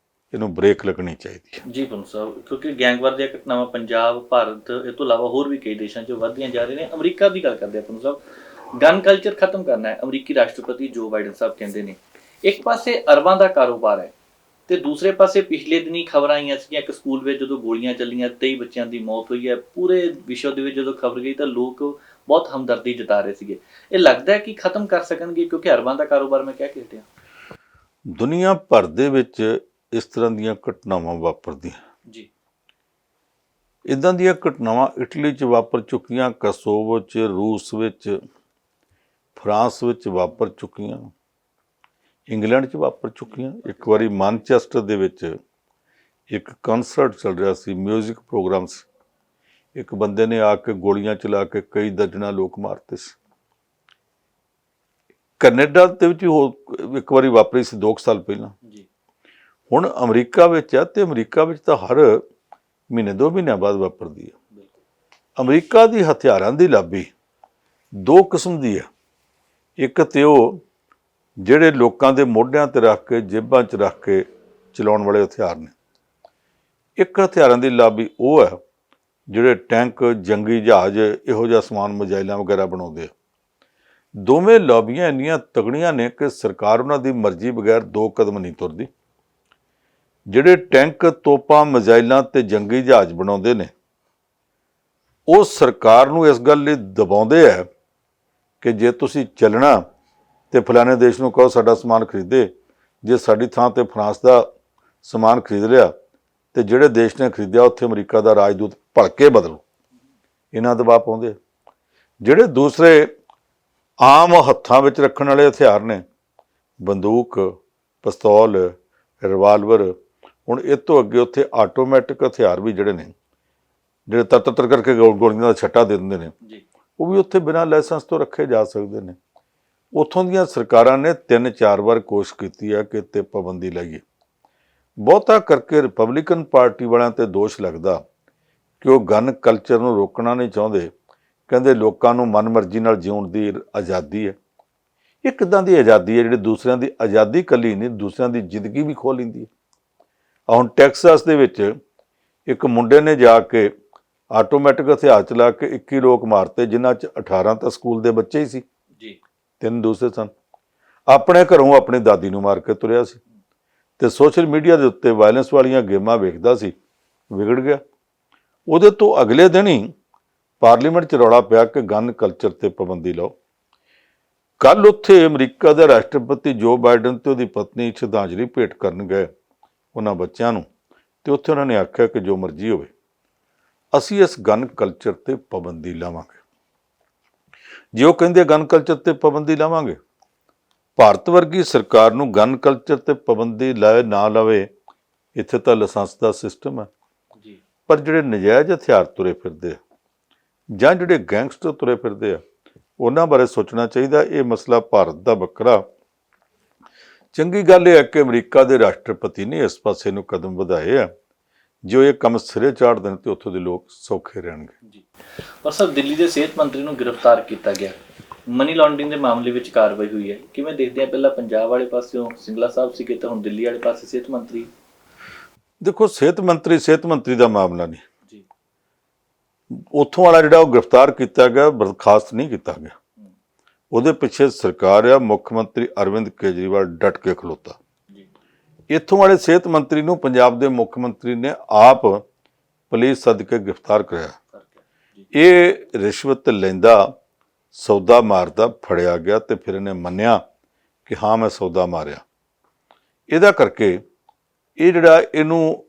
ਇਹਨੂੰ ਬ੍ਰੇਕ ਲੱਗਣੀ ਚਾਹੀਦੀ ਹੈ। ਜੀ ਪੰਨੂ ਸਾਹਿਬ, ਕਿਉਂਕਿ ਗੈਂਗਵਾਰ ਦੀਆਂ ਘਟਨਾਵਾਂ ਪੰਜਾਬ, ਭਾਰਤ, ਇਹ ਤੋਂ ਇਲਾਵਾ ਹੋਰ ਵੀ ਕਈ ਦੇਸ਼ਾਂ 'ਚ ਵੱਧਦੀਆਂ ਜਾ ਰਹੀਆਂ ਨੇ। ਅਮਰੀਕਾ ਦੀ ਗੱਲ ਕਰਦੇ ਆ ਪੰਨੂ ਸਾਹਿਬ, ਗਨ ਕਲਚਰ ਖਤਮ ਕਰਨਾ ਹੈ, ਅਮਰੀਕੀ ਰਾਸ਼ਟਰਪਤੀ ਜੋ ਬਾਈਡਨ ਸਾਹਿਬ ਕਹਿੰਦੇ ਨੇ। ਇੱਕ ਪਾਸੇ ਅਰਬਾਂ ਦਾ ਕਾਰੋਬਾਰ ਹੈ ਤੇ ਦੂਸਰੇ ਪਾਸੇ ਪਿਛਲੇ ਦਿਨੀ ਖਬਰਾਂ ਆਈਆਂ ਸੀਗੀਆਂ ਕਿ ਸਕੂਲ ਵਿੱਚ ਜਦੋਂ ਗੋਲੀਆਂ ਚੱਲੀਆਂ 23 ਬੱਚਿਆਂ ਦੀ ਮੌਤ ਹੋਈ ਹੈ। ਪੂਰੇ ਵਿਸ਼ਵ ਦੇ ਵਿੱਚ ਜਦੋਂ ਖਬਰ ਗਈ ਤਾਂ ਲੋਕ ਬਹੁਤ ਹਮਦਰਦੀ ਜਤਾ ਰਹੇ ਸੀਗੇ। ਇਹ ਲੱਗਦਾ ਹੈ ਕਿ ਖਤਮ ਕਰ ਸਕਣਗੇ ਕਿਉਂਕਿ ਅਰਬਾਂ ਦਾ ਕਾਰੋਬਾਰ ਮੈਂ ਕਹਿ ਕੇ ਹਟਿਆ। ਦੁਨੀਆ ਭਰ ਦੇ ਵਿੱਚ ਇਸ ਤਰ੍ਹਾਂ ਦੀਆਂ ਘਟਨਾਵਾਂ ਵਾਪਰਦੀਆਂ ਜੀ। ਇੱਦਾਂ ਦੀਆਂ ਘਟਨਾਵਾਂ ਇਟਲੀ 'ਚ ਵਾਪਰ ਚੁੱਕੀਆਂ, ਕਸੋਵੋ 'ਚ, ਰੂਸ ਵਿੱਚ, ਫਰਾਂਸ ਵਿੱਚ ਵਾਪਰ ਚੁੱਕੀਆਂ, ਇੰਗਲੈਂਡ 'ਚ ਵਾਪਰ ਚੁੱਕੀਆਂ। ਇੱਕ ਵਾਰੀ ਮਾਨਚੈਸਟਰ ਦੇ ਵਿੱਚ ਇੱਕ ਕਨਸਰਟ ਚੱਲ ਰਿਹਾ ਸੀ, ਮਿਊਜ਼ਿਕ ਪ੍ਰੋਗਰਾਮ ਸੀ, ਇੱਕ ਬੰਦੇ ਨੇ ਆ ਕੇ ਗੋਲੀਆਂ ਚਲਾ ਕੇ ਕਈ ਦਰਜਨਾਂ ਲੋਕ ਮਾਰਤੇ ਸੀ। ਕੈਨੇਡਾ ਦੇ ਵਿੱਚ ਹੋਰ ਇੱਕ ਵਾਰੀ ਵਾਪਰੀ ਸੀ 2 ਸਾਲ ਪਹਿਲਾਂ। ਹੁਣ ਅਮਰੀਕਾ ਵਿੱਚ ਆ ਤੇ ਅਮਰੀਕਾ ਵਿੱਚ ਤਾਂ ਹਰ ਮਹੀਨੇ 2 ਮਹੀਨਿਆਂ ਬਾਅਦ ਵਾਪਰਦੀ ਹੈ। ਅਮਰੀਕਾ ਦੀ ਹਥਿਆਰਾਂ ਦੀ ਲਾਬੀ 2 ਕਿਸਮ ਦੀ ਹੈ। ਇੱਕ ਤੇ ਉਹ ਜਿਹੜੇ ਲੋਕਾਂ ਦੇ ਮੋਢਿਆਂ ਤੇ ਰੱਖ ਕੇ, ਜੇਬਾਂ 'ਚ ਰੱਖ ਕੇ ਚਲਾਉਣ ਵਾਲੇ ਹਥਿਆਰ ਨੇ। ਇੱਕ ਹਥਿਆਰਾਂ ਦੀ ਲਾਬੀ ਉਹ ਹੈ ਜਿਹੜੇ ਟੈਂਕ, ਜੰਗੀ ਜਹਾਜ਼, ਇਹੋ ਜਿਹਾ ਸਮਾਨ, ਮਿਜ਼ਾਈਲਾਂ ਵਗੈਰਾ ਬਣਾਉਂਦੇ ਆ। ਦੋਵੇਂ ਲਾਬੀਆਂ ਇੰਨੀਆਂ ਤਗੜੀਆਂ ਨੇ ਕਿ ਸਰਕਾਰ ਉਹਨਾਂ ਦੀ ਮਰਜ਼ੀ ਬਗੈਰ 2 ਕਦਮ ਨਹੀਂ ਤੁਰਦੀ। ਜਿਹੜੇ ਟੈਂਕ, ਤੋਪਾਂ, ਮਿਜ਼ਾਈਲਾਂ ਤੇ ਜੰਗੀ ਜਹਾਜ਼ ਬਣਾਉਂਦੇ ਨੇ, ਉਹ ਸਰਕਾਰ ਨੂੰ ਇਸ ਗੱਲ ਲਈ ਦਬਾਉਂਦੇ ਆ ਕਿ ਜੇ ਤੁਸੀਂ ਚੱਲਣਾ ਤੇ ਫਲਾਣੇ ਦੇਸ਼ ਨੂੰ ਕਹੋ ਸਾਡਾ ਸਮਾਨ ਖਰੀਦੇ, ਜੇ ਸਾਡੀ ਥਾਂ ਤੇ ਫਰਾਂਸ ਦਾ ਸਮਾਨ ਖਰੀਦ ਲਿਆ ਤੇ ਜਿਹੜੇ ਦੇਸ਼ ਨੇ ਖਰੀਦਿਆ ਉੱਥੇ ਅਮਰੀਕਾ ਦਾ ਰਾਜਦੂਤ ਭਲਕੇ ਬਦਲੋ। ਇਹਨਾਂ ਦਬਾਅ ਪਾਉਂਦੇ ਆ। ਜਿਹੜੇ ਦੂਸਰੇ ਆਮ ਹੱਥਾਂ ਵਿੱਚ ਰੱਖਣ ਵਾਲੇ ਹਥਿਆਰ ਨੇ, ਬੰਦੂਕ, ਪਿਸਤੌਲ, ਰਿਵਾਲਵਰ, ਹੁਣ ਇਹ ਤੋਂ ਅੱਗੇ ਉੱਥੇ ਆਟੋਮੈਟਿਕ ਹਥਿਆਰ ਵੀ ਜਿਹੜੇ ਨੇ, ਜਿਹੜੇ ਤਰ ਕਰਕੇ ਗੋਲੀਆਂ ਦਾ ਛੱਟਾ ਦੇ ਦਿੰਦੇ ਨੇ, ਉਹ ਵੀ ਉੱਥੇ ਬਿਨਾਂ ਲਾਇਸੈਂਸ ਤੋਂ ਰੱਖੇ ਜਾ ਸਕਦੇ ਨੇ। ਉੱਥੋਂ ਦੀਆਂ ਸਰਕਾਰਾਂ ਨੇ 3-4 ਵਾਰ ਕੋਸ਼ਿਸ਼ ਕੀਤੀ ਹੈ ਕਿ ਤੇ ਪਾਬੰਦੀ ਲਾਈਏ। ਬਹੁਤਾ ਕਰਕੇ ਰਿਪਬਲਿਕਨ ਪਾਰਟੀ ਵਾਲਿਆਂ ਤੇ ਦੋਸ਼ ਲੱਗਦਾ ਕਿ ਉਹ ਗਨ ਕਲਚਰ ਨੂੰ ਰੋਕਣਾ ਨਹੀਂ ਚਾਹੁੰਦੇ। ਕਹਿੰਦੇ ਲੋਕਾਂ ਨੂੰ ਮਨਮਰਜ਼ੀ ਨਾਲ ਜਿਉਣ ਦੀ ਆਜ਼ਾਦੀ ਹੈ। ਇਹ ਕਿੱਦਾਂ ਦੀ ਆਜ਼ਾਦੀ ਹੈ ਜਿਹੜੀ ਦੂਸਰਿਆਂ ਦੀ ਆਜ਼ਾਦੀ ਇਕੱਲੀ ਨਹੀਂ, ਦੂਸਰਿਆਂ ਦੀ ਜ਼ਿੰਦਗੀ ਵੀ ਖੋਹ ਲੈਂਦੀ ਹੈ। ਹੁਣ ਟੈਕਸਾਸ ਦੇ ਵਿੱਚ ਇੱਕ ਮੁੰਡੇ ਨੇ ਜਾ ਕੇ ਆਟੋਮੈਟਿਕ ਹਥਿਆਰ ਚਲਾ ਕੇ 21 ਲੋਕ ਮਾਰਤੇ, ਜਿਨ੍ਹਾਂ 'ਚ 18 ਤਾਂ ਸਕੂਲ ਦੇ ਬੱਚੇ ਹੀ ਸੀ ਜੀ, 3 ਦੂਸਰੇ ਸਨ। ਆਪਣੇ ਘਰੋਂ ਆਪਣੀ ਦਾਦੀ ਨੂੰ ਮਾਰ ਕੇ ਤੁਰਿਆ ਸੀ ਤੇ ਸੋਸ਼ਲ ਮੀਡੀਆ ਦੇ ਉੱਤੇ ਵਾਇਲੈਂਸ ਵਾਲੀਆਂ ਗੇਮਾਂ ਵੇਖਦਾ ਸੀ, ਵਿਗੜ ਗਿਆ। ਉਹਦੇ ਤੋਂ ਅਗਲੇ ਦਿਨ ਹੀ ਪਾਰਲੀਮੈਂਟ 'ਚ ਰੌਲਾ ਪਿਆ ਕਿ ਗਨ ਕਲਚਰ ਤੇ ਪਾਬੰਦੀ ਲਾਓ। ਕੱਲ ਉੱਥੇ ਅਮਰੀਕਾ ਦੇ ਰਾਸ਼ਟਰਪਤੀ ਜੋ ਬਾਈਡਨ ਤੇ ਉਹਦੀ ਪਤਨੀ ਸ਼ਰਧਾਂਜਲੀ ਭੇਟ ਕਰਨ ਗਏ ਉਹਨਾਂ ਬੱਚਿਆਂ ਨੂੰ, ਤੇ ਉੱਥੇ ਉਹਨਾਂ ਨੇ ਆਖਿਆ ਕਿ ਜੋ ਮਰਜ਼ੀ ਹੋਵੇ, ਅਸੀਂ ਇਸ ਗਨ ਕਲਚਰ ਤੇ ਪਾਬੰਦੀ ਲਾਵਾਂਗੇ। ਜੇ ਉਹ ਕਹਿੰਦੇ ਗਨ ਕਲਚਰ ਤੇ ਪਾਬੰਦੀ ਲਾਵਾਂਗੇ, ਭਾਰਤ ਵਰਗੀ ਸਰਕਾਰ ਨੂੰ ਗਨ ਕਲਚਰ ਤੇ ਪਾਬੰਦੀ ਲਾਏ ਨਾ ਲਾਵੇ, ਇੱਥੇ ਤਾਂ ਲਾਇਸੈਂਸ ਦਾ ਸਿਸਟਮ ਹੈ। ਪਰ ਜਿਹੜੇ ਨਜਾਇਜ਼ ਹਥਿਆਰ ਤੁਰੇ ਫਿਰਦੇ ਆ ਜਾਂ ਜਿਹੜੇ ਗੈਂਗਸਟਰ ਤੁਰੇ ਫਿਰਦੇ ਆ, ਉਹਨਾਂ ਬਾਰੇ ਸੋਚਣਾ ਚਾਹੀਦਾ। ਇਹ ਮਸਲਾ ਭਾਰਤ ਦਾ ਵੱਖਰਾ। ਚੰਗੀ ਗੱਲ ਇਹ ਹੈ ਕਿ ਅਮਰੀਕਾ ਦੇ ਰਾਸ਼ਟਰਪਤੀ ਨੇ ਇਸ ਪਾਸੇ ਨੂੰ ਕਦਮ ਵਧਾਏ ਆ। ਜੋ ਇਹ ਕੰਮ ਸਿਰੇ ਚਾੜ ਦੇਣ ਤੇ ਉੱਥੋਂ ਦੇ ਲੋਕ ਸੌਖੇ ਰਹਿਣਗੇ। ਪਰ ਸਰ, ਦਿੱਲੀ ਦੇ ਸਿਹਤ ਮੰਤਰੀ ਨੂੰ ਗ੍ਰਿਫਤਾਰ ਕੀਤਾ ਗਿਆ, ਮਨੀ ਲਾਂਡਰਿੰਗ ਦੇ ਮਾਮਲੇ ਵਿੱਚ ਕਾਰਵਾਈ ਹੋਈ ਹੈ। ਕਿਵੇਂ ਦੇਖਦੇ ਆ? ਪਹਿਲਾਂ ਪੰਜਾਬ ਵਾਲੇ ਪਾਸਿਓਂ ਸਿੰਗਲਾ ਸਾਹਿਬ ਸੀਗੇ ਤਾਂ ਹੁਣ ਦਿੱਲੀ ਵਾਲੇ ਪਾਸੇ ਸਿਹਤ ਮੰਤਰੀ। ਦੇਖੋ, ਸਿਹਤ ਮੰਤਰੀ ਦਾ ਮਾਮਲਾ ਨਹੀਂ ਜੀ। ਉੱਥੋਂ ਵਾਲਾ ਜਿਹੜਾ ਉਹ ਗ੍ਰਿਫਤਾਰ ਕੀਤਾ ਗਿਆ, ਬਰਖਾਸਤ ਨਹੀਂ ਕੀਤਾ ਗਿਆ। ਉਹਦੇ ਪਿੱਛੇ ਸਰਕਾਰ ਆ, ਮੁੱਖ ਮੰਤਰੀ ਅਰਵਿੰਦ ਕੇਜਰੀਵਾਲ ਡਟ ਕੇ ਖਲੋਤਾ। ਇੱਥੋਂ ਵਾਲੇ ਸਿਹਤ ਮੰਤਰੀ ਨੂੰ ਪੰਜਾਬ ਦੇ ਮੁੱਖ ਮੰਤਰੀ ਨੇ ਆਪ ਪੁਲਿਸ ਸੱਦ ਕੇ ਗ੍ਰਿਫਤਾਰ ਕਰਾਇਆ। ਇਹ ਰਿਸ਼ਵਤ ਲੈਂਦਾ, ਸੌਦਾ ਮਾਰਦਾ ਫੜਿਆ ਗਿਆ ਤੇ ਫਿਰ ਇਹਨੇ ਮੰਨਿਆ ਕਿ ਹਾਂ ਮੈਂ ਸੌਦਾ ਮਾਰਿਆ। ਇਹਦਾ ਕਰਕੇ ਇਹ ਜਿਹੜਾ ਇਹਨੂੰ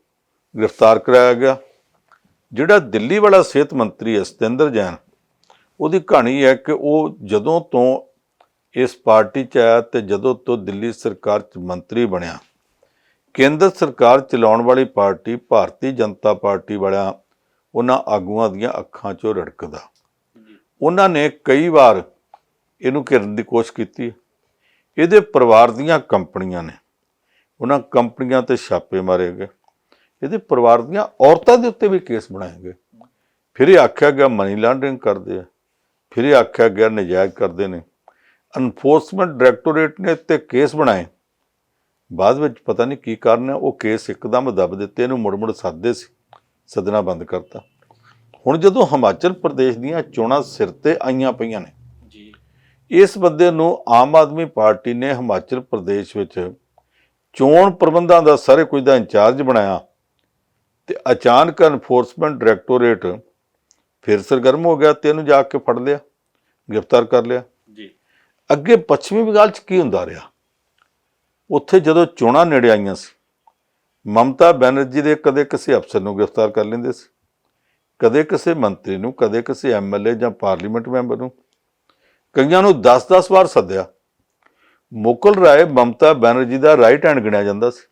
ਗ੍ਰਿਫਤਾਰ ਕਰਾਇਆ ਗਿਆ। ਜਿਹੜਾ ਦਿੱਲੀ ਵਾਲਾ ਸਿਹਤ ਮੰਤਰੀ ਹੈ ਸਤਿੰਦਰ ਜੈਨ, ਉਹਦੀ ਕਹਾਣੀ ਹੈ ਕਿ ਉਹ ਜਦੋਂ ਤੋਂ ਇਸ ਪਾਰਟੀ 'ਚ ਆਇਆ ਤੇ ਜਦੋਂ ਤੋਂ ਦਿੱਲੀ ਸਰਕਾਰ 'ਚ ਮੰਤਰੀ ਬਣਿਆ, ਕੇਂਦਰ ਸਰਕਾਰ ਚਲਾਉਣ ਵਾਲੀ ਪਾਰਟੀ ਭਾਰਤੀ ਜਨਤਾ ਪਾਰਟੀ ਵਾਲਿਆਂ ਉਹਨਾਂ ਆਗੂਆਂ ਦੀਆਂ ਅੱਖਾਂ 'ਚੋਂ ਰੜਕਦਾ। ਉਹਨਾਂ ਨੇ ਕਈ ਵਾਰ ਇਹਨੂੰ ਘਿਰਨ ਦੀ ਕੋਸ਼ਿਸ਼ ਕੀਤੀ। ਇਹਦੇ ਪਰਿਵਾਰ ਦੀਆਂ ਕੰਪਨੀਆਂ ਨੇ, ਉਹਨਾਂ ਕੰਪਨੀਆਂ 'ਤੇ ਛਾਪੇ ਮਾਰੇ ਗਏ। ਇਹਦੇ ਪਰਿਵਾਰ ਦੀਆਂ ਔਰਤਾਂ ਦੇ ਉੱਤੇ ਵੀ ਕੇਸ ਬਣਾਏ ਗਏ। ਫਿਰ ਇਹ ਆਖਿਆ ਗਿਆ ਮਨੀ ਲਾਂਡਰਿੰਗ ਕਰਦੇ ਆ, ਫਿਰ ਇਹ ਆਖਿਆ ਗਿਆ ਨਜਾਇਜ਼ ਕਰਦੇ ਨੇ। ਐਨਫੋਰਸਮੈਂਟ ਡਾਇਰੈਕਟੋਰੇਟ ਨੇ ਇੱਥੇ ਕੇਸ ਬਣਾਏ। ਬਾਅਦ ਵਿੱਚ ਪਤਾ ਨਹੀਂ ਕੀ ਕਾਰਨ ਹੈ, ਉਹ ਕੇਸ ਇੱਕਦਮ ਦੱਬ ਦਿੱਤੇ, ਇਹਨੂੰ ਮੁੜ ਸੱਦਦੇ ਸੀ, ਸੱਦਣਾ ਬੰਦ ਕਰਤਾ। ਹੁਣ ਜਦੋਂ ਹਿਮਾਚਲ ਪ੍ਰਦੇਸ਼ ਦੀਆਂ ਚੋਣਾਂ ਸਿਰ ਤੇ ਆਈਆਂ ਪਈਆਂ ਨੇ ਜੀ, ਇਸ ਬੰਦੇ ਨੂੰ ਆਮ ਆਦਮੀ ਪਾਰਟੀ ਨੇ ਹਿਮਾਚਲ ਪ੍ਰਦੇਸ਼ ਵਿੱਚ ਚੋਣ ਪ੍ਰਬੰਧਾਂ ਦਾ ਸਾਰੇ ਕੁਝ ਦਾ ਇੰਚਾਰਜ ਬਣਾਇਆ ਤੇ ਅਚਾਨਕ ਐਨਫੋਰਸਮੈਂਟ ਡਾਇਰੈਕਟੋਰੇਟ ਫਿਰ ਸਰਗਰਮ ਹੋ ਗਿਆ ਤੇ ਇਹਨੂੰ ਜਾ ਕੇ ਫੜ ਲਿਆ, ਗ੍ਰਿਫਤਾਰ ਕਰ ਲਿਆ ਜੀ। ਅੱਗੇ ਪੱਛਮੀ ਬੰਗਾਲ 'ਚ ਕੀ ਹੁੰਦਾ ਰਿਹਾ? ਉੱਥੇ ਜਦੋਂ ਚੋਣਾਂ ਨੇੜੇ ਆਈਆਂ ਸੀ, ਮਮਤਾ ਬੈਨਰਜੀ ਦੇ ਕਦੇ ਕਿਸੇ ਅਫਸਰ ਨੂੰ ਗ੍ਰਿਫਤਾਰ ਕਰ ਲੈਂਦੇ ਸੀ, ਕਦੇ ਕਿਸੇ ਮੰਤਰੀ ਨੂੰ, ਕਦੇ ਕਿਸੇ ਐਮਐਲਏ ਜਾਂ ਪਾਰਲੀਮੈਂਟ ਮੈਂਬਰ ਨੂੰ, ਕਈਆਂ ਨੂੰ 10-10 ਵਾਰ ਸੱਦਿਆ। ਮੁਕੁਲ ਰਾਏ ਮਮਤਾ ਬੈਨਰਜੀ ਦਾ ਰਾਈਟ ਹੈਂਡ ਗਿਣਿਆ ਜਾਂਦਾ ਸੀ।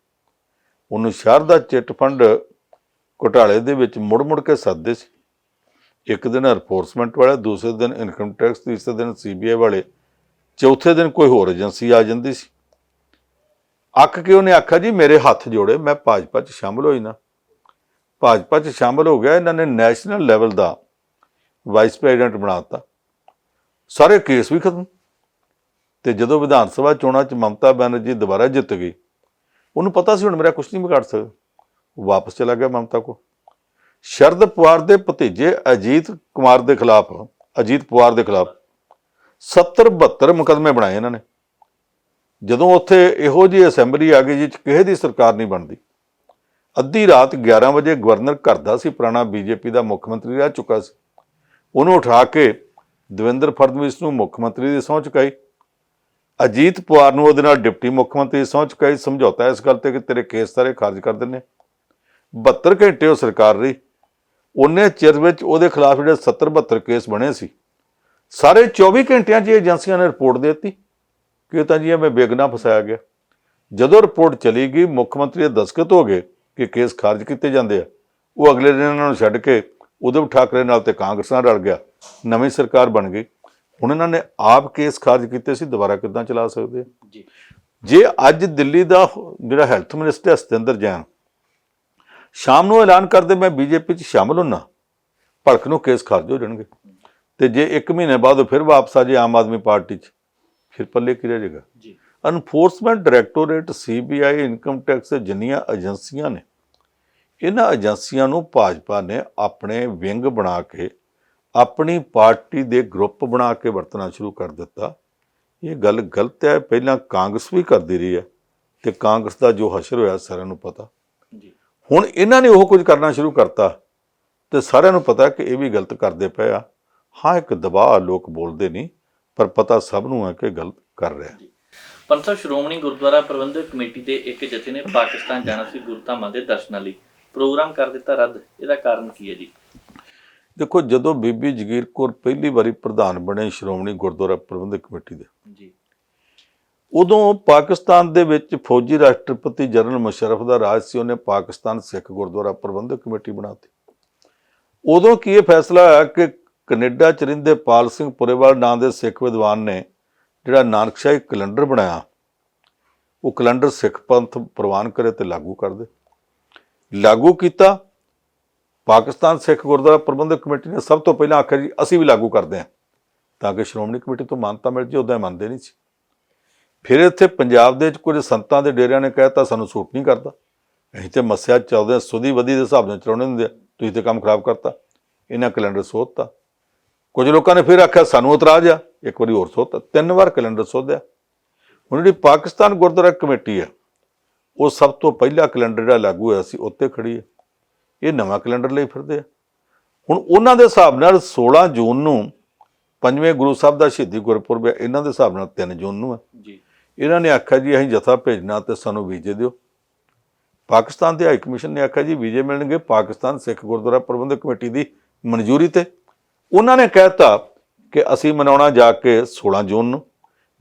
ਉਹਨੂੰ ਸ਼ਾਰਦਾ ਚਿੱਟ ਫੰਡ ਘੁਟਾਲੇ ਦੇ ਵਿੱਚ ਮੁੜ ਕੇ ਸੱਦਦੇ ਸੀ। ਇੱਕ ਦਿਨ ਐਨਫੋਰਸਮੈਂਟ ਵਾਲੇ, ਦੂਸਰੇ ਦਿਨ ਇਨਕਮ ਟੈਕਸ, ਤੀਸਰੇ ਦਿਨ CBI ਵਾਲੇ, ਚੌਥੇ ਦਿਨ ਕੋਈ ਹੋਰ ਏਜੰਸੀ ਆ ਜਾਂਦੀ ਸੀ। ਅੱਕ ਕੇ ਉਹਨੇ ਆਖਿਆ ਜੀ ਮੇਰੇ ਹੱਥ ਜੋੜੇ, ਮੈਂ ਭਾਜਪਾ 'ਚ ਸ਼ਾਮਲ ਹੋਈ ਨਾ। ਭਾਜਪਾ 'ਚ ਸ਼ਾਮਲ ਹੋ ਗਿਆ, ਇਹਨਾਂ ਨੇ ਨੈਸ਼ਨਲ ਲੈਵਲ ਦਾ ਵਾਈਸ ਪ੍ਰੈਜ਼ੀਡੈਂਟ ਬਣਾ ਦਿੱਤਾ। ਸਾਰੇ ਕੇਸ ਵੀ ਖਤਮ। ਤੇ ਜਦੋਂ ਵਿਧਾਨ ਸਭਾ ਚੋਣਾਂ 'ਚ ਮਮਤਾ ਬੈਨਰਜੀ ਦੁਬਾਰਾ ਜਿੱਤ ਗਈ, ਉਹਨੂੰ ਪਤਾ ਸੀ ਹੁਣ ਮੇਰਾ ਕੁਛ ਨਹੀਂ ਵਿਗਾੜ ਸਕਦਾ। ਉਹ ਵਾਪਸ ਚਲਾ ਗਿਆ ਮਮਤਾ ਕੋਲ। ਸ਼ਰਦ ਪਵਾਰ ਦੇ ਭਤੀਜੇ ਅਜੀਤ ਪਵਾਰ ਦੇ ਖਿਲਾਫ 70-72 ਮੁਕੱਦਮੇ ਬਣਾਏ ਇਹਨਾਂ ਨੇ। ਜਦੋਂ ਉੱਥੇ ਇਹੋ ਜਿਹੀ ਅਸੈਂਬਲੀ ਆ ਗਈ ਜਿਹ 'ਚ ਕਿਸੇ ਦੀ ਸਰਕਾਰ ਨਹੀਂ ਬਣਦੀ, ਅੱਧੀ ਰਾਤ 11 ਵਜੇ ਗਵਰਨਰ ਘਰ ਦਾ ਸੀ, ਪੁਰਾਣਾ ਬੀਜੇਪੀ ਦਾ ਮੁੱਖ ਮੰਤਰੀ ਰਹਿ ਚੁੱਕਾ ਸੀ, ਉਹਨੂੰ ਉਠਾ ਕੇ ਦੇਵੇਂਦਰ ਫਡਨਵੀਸ ਨੂੰ ਮੁੱਖ ਮੰਤਰੀ ਦੀ ਸਹੁੰ ਚੁਕਾਈ, ਅਜੀਤ ਪਵਾਰ ਨੂੰ ਉਹਦੇ ਨਾਲ ਡਿਪਟੀ ਮੁੱਖ ਮੰਤਰੀ ਦੀ ਸਹੁੰ ਚੁਕਾਈ, ਸਮਝੌਤਾ ਇਸ ਗੱਲ ਤੇ ਕਿ ਤੇਰੇ ਕੇਸ ਸਾਰੇ ਖਾਰਜ ਕਰ ਦਿੰਦੇ। 72 ਘੰਟੇ ਉਹ ਸਰਕਾਰ ਰਹੀ। ਉਹਨੇ ਚਿਰ ਵਿੱਚ ਉਹਦੇ ਖਿਲਾਫ ਜਿਹੜੇ 70-72 ਕੇਸ ਬਣੇ ਸੀ, ਸਾਰੇ 24 ਘੰਟਿਆਂ 'ਚ ਏਜੰਸੀਆਂ ਨੇ ਰਿਪੋਰਟ ਦੇ ਦਿੱਤੀ ਕਿ ਇਹ ਤਾਂ ਜੀ ਮੈਂ ਬੇਗੁਨਾਹ ਫਸਾਇਆ ਗਿਆ। ਜਦੋਂ ਰਿਪੋਰਟ ਚਲੀ ਗਈ, ਮੁੱਖ ਮੰਤਰੀ ਦੇ ਦਸਤਖਤ ਹੋ ਗਏ ਕਿ ਕੇਸ ਖਾਰਜ ਕੀਤੇ ਜਾਂਦੇ ਆ। ਉਹ ਅਗਲੇ ਦਿਨ ਇਹਨਾਂ ਨੂੰ ਛੱਡ ਕੇ ਉਧਵ ਠਾਕਰੇ ਨਾਲ ਤੇ ਕਾਂਗਰਸ ਨਾਲ ਰਲ ਗਿਆ, ਨਵੀਂ ਸਰਕਾਰ ਬਣ ਗਈ। ਹੁਣ ਇਹਨਾਂ ਨੇ ਆਪ ਕੇਸ ਖਾਰਜ ਕੀਤੇ ਸੀ, ਦੁਬਾਰਾ ਕਿੱਦਾਂ ਚਲਾ ਸਕਦੇ ਆ ਜੀ? ਜੇ ਅੱਜ ਦਿੱਲੀ ਦਾ ਜਿਹੜਾ ਹੈਲਥ ਮਿਨਿਸਟਰ ਹੈ ਸਤਿੰਦਰ ਜੈਨ ਸ਼ਾਮ ਨੂੰ ਐਲਾਨ ਕਰਦੇ ਮੈਂ ਬੀਜੇਪੀ 'ਚ ਸ਼ਾਮਲ ਹੁੰਨਾ, ਭਲਕ ਨੂੰ ਕੇਸ ਖਾਰਜ ਹੋ ਜਾਣਗੇ। ਤੇ ਜੇ 1 ਮਹੀਨੇ ਬਾਅਦ ਉਹ ਫਿਰ ਵਾਪਸ ਆ ਜੇ ਆਮ ਆਦਮੀ ਪਾਰਟੀ 'ਚ, ਫਿਰ ਪੱਲੇ ਕੀ ਰਹਿ ਜਾਏਗਾ ਜੀ? Enforcement directorate, CBI, income tax, ਜਿੰਨੀਆਂ ਏਜੰਸੀਆਂ ਨੇ, ਇਹਨਾਂ ਏਜੰਸੀਆਂ ਨੂੰ ਭਾਜਪਾ ਨੇ ਆਪਣੇ ਵਿੰਗ ਬਣਾ ਕੇ, ਆਪਣੀ ਪਾਰਟੀ ਦੇ ਗਰੁੱਪ ਬਣਾ ਕੇ ਵਰਤਣਾ ਸ਼ੁਰੂ ਕਰ ਦਿੱਤਾ। ਇਹ ਗੱਲ ਗਲਤ ਹੈ। ਪਹਿਲਾਂ ਕਾਂਗਰਸ ਵੀ ਕਰਦੀ ਰਹੀ ਹੈ ਤੇ ਕਾਂਗਰਸ ਦਾ ਜੋ ਹਸ਼ਰ ਹੋਇਆ ਸਾਰਿਆਂ ਨੂੰ ਪਤਾ। ਹੁਣ ਇਹਨਾਂ ਨੇ ਉਹ ਕੁਝ ਕਰਨਾ ਸ਼ੁਰੂ ਕਰਤਾ ਤੇ ਸਾਰਿਆਂ ਨੂੰ ਪਤਾ ਕਿ ਇਹ ਵੀ ਗਲਤ ਕਰਦੇ ਪਏ ਆ। ਹਾਂ, ਇੱਕ ਦਬਾਅ, ਲੋਕ ਬੋਲਦੇ ਨਹੀਂ, ਪਰ ਪਤਾ ਸਭ ਨੂੰ ਹੈ ਕਿ ਗਲਤ ਕਰ ਰਿਹਾ। ਪੰਥ ਸਾਹਿਬ, ਸ਼੍ਰੋਮਣੀ ਗੁਰਦੁਆਰਾ ਪ੍ਰਬੰਧਕ ਕਮੇਟੀ ਦੇ ਇੱਕ ਜਥੇ ਨੇ ਪਾਕਿਸਤਾਨ ਜਾਣਾ ਸੀ ਗੁਰਧਾਮਾਂ ਦੇ ਦਰਸ਼ਨਾਂ ਲਈ, ਪ੍ਰੋਗਰਾਮ ਕਰ ਦਿੱਤਾ ਰੱਦ। ਇਹਦਾ ਕਾਰਨ ਕੀ ਹੈ ਜੀ? ਦੇਖੋ, ਜਦੋਂ ਬੀਬੀ ਜਗੀਰ ਕੌਰ ਪਹਿਲੀ ਵਾਰੀ ਪ੍ਰਧਾਨ ਬਣੇ ਸ਼੍ਰੋਮਣੀ ਗੁਰਦੁਆਰਾ ਪ੍ਰਬੰਧਕ ਕਮੇਟੀ ਦੇ ਜੀ, ਉਦੋਂ ਪਾਕਿਸਤਾਨ ਦੇ ਵਿੱਚ ਫੌਜੀ ਰਾਸ਼ਟਰਪਤੀ ਜਨਰਲ ਮੁਸ਼ਰਫ ਦਾ ਰਾਜ ਸੀ। ਉਹਨੇ ਪਾਕਿਸਤਾਨ ਸਿੱਖ ਗੁਰਦੁਆਰਾ ਪ੍ਰਬੰਧਕ ਕਮੇਟੀ ਬਣਾਤੀ। ਉਦੋਂ ਕੀ ਇਹ ਫੈਸਲਾ ਹੋਇਆ ਕਿ ਕੈਨੇਡਾ 'ਚ ਰਹਿੰਦੇ ਪਾਲ ਸਿੰਘ ਪੁਰੇਵਾਲ ਨਾਂ ਦੇ ਸਿੱਖ ਵਿਦਵਾਨ ਨੇ ਜਿਹੜਾ ਨਾਨਕਸ਼ਾਹੀ ਕੈਲੰਡਰ ਬਣਾਇਆ, ਉਹ ਕੈਲੰਡਰ ਸਿੱਖ ਪੰਥ ਪ੍ਰਵਾਨ ਕਰੇ ਤੇ ਲਾਗੂ ਕਰ ਦੇ। ਲਾਗੂ ਕੀਤਾ। ਪਾਕਿਸਤਾਨ ਸਿੱਖ ਗੁਰਦੁਆਰਾ ਪ੍ਰਬੰਧਕ ਕਮੇਟੀ ਨੇ ਸਭ ਤੋਂ ਪਹਿਲਾਂ ਆਖਿਆ ਜੀ ਅਸੀਂ ਵੀ ਲਾਗੂ ਕਰਦੇ ਹਾਂ ਤਾਂ ਕਿ ਸ਼੍ਰੋਮਣੀ ਕਮੇਟੀ ਤੋਂ ਮਾਨਤਾ ਮਿਲ ਜੇ। ਉੱਦਾਂ ਮੰਨਦੇ ਨਹੀਂ ਸੀ। ਫਿਰ ਇੱਥੇ ਪੰਜਾਬ ਦੇ ਵਿੱਚ ਕੁਝ ਸੰਤਾਂ ਦੇ ਡੇਰਿਆਂ ਨੇ ਕਹਿਤਾ ਸਾਨੂੰ ਸੂਟ ਨਹੀਂ ਕਰਦਾ, ਅਸੀਂ ਤੇ ਮੱਸਿਆ ਚੱਲਦੇ ਸੁਦੀ ਵਧੀ ਦੇ ਹਿਸਾਬ ਨਾਲ ਚਲਾਉਣੇ ਹੁੰਦੇ ਆ, ਤੁਸੀਂ ਤੇ ਕੰਮ ਖਰਾਬ ਕਰਤਾ, ਇਹਨਾਂ ਕੈਲੰਡਰ ਸੋਧਤਾ। ਕੁਝ ਲੋਕਾਂ ਨੇ ਫਿਰ ਆਖਿਆ ਸਾਨੂੰ ਇਤਰਾਜ਼ ਆ, ਇੱਕ ਵਾਰੀ ਹੋਰ ਸੋਧਤਾ, 3 ਵਾਰ ਕੈਲੰਡਰ ਸੋਧਿਆ। ਹੁਣ ਜਿਹੜੀ ਪਾਕਿਸਤਾਨ ਗੁਰਦੁਆਰਾ ਕਮੇਟੀ ਹੈ, ਉਹ ਸਭ ਤੋਂ ਪਹਿਲਾ ਕੈਲੰਡਰ ਜਿਹੜਾ ਲਾਗੂ ਹੋਇਆ ਸੀ ਉੱਤੇ ਖੜੀ ਹੈ। ਇਹ ਨਵਾਂ ਕੈਲੰਡਰ ਲਈ ਫਿਰਦੇ ਆ। ਹੁਣ ਉਹਨਾਂ ਦੇ ਹਿਸਾਬ ਨਾਲ 16 ਜੂਨ ਨੂੰ 5ਵੇਂ ਗੁਰੂ ਸਾਹਿਬ ਦਾ ਸ਼ਹੀਦੀ ਗੁਰਪੁਰਬ ਹੈ, ਇਹਨਾਂ ਦੇ ਹਿਸਾਬ ਨਾਲ 3 ਜੂਨ ਨੂੰ ਹੈ ਜੀ। ਇਹਨਾਂ ਨੇ ਆਖਿਆ ਜੀ ਅਸੀਂ ਜਥਾ ਭੇਜਣਾ ਤੇ ਸਾਨੂੰ ਵੀਜ਼ੇ ਦਿਓ। ਪਾਕਿਸਤਾਨ ਦੇ ਹਾਈ ਕਮਿਸ਼ਨ ਨੇ ਆਖਿਆ ਜੀ ਵੀਜ਼ੇ ਮਿਲਣਗੇ ਪਾਕਿਸਤਾਨ ਸਿੱਖ ਗੁਰਦੁਆਰਾ ਪ੍ਰਬੰਧਕ ਕਮੇਟੀ ਦੀ ਮਨਜ਼ੂਰੀ ਤੇ। ਉਹਨਾਂ ਨੇ ਕਹਿ ਦਿੱਤਾ ਕਿ ਅਸੀਂ ਮਨਾਉਣਾ ਜਾ ਕੇ 16 ਜੂਨ ਨੂੰ,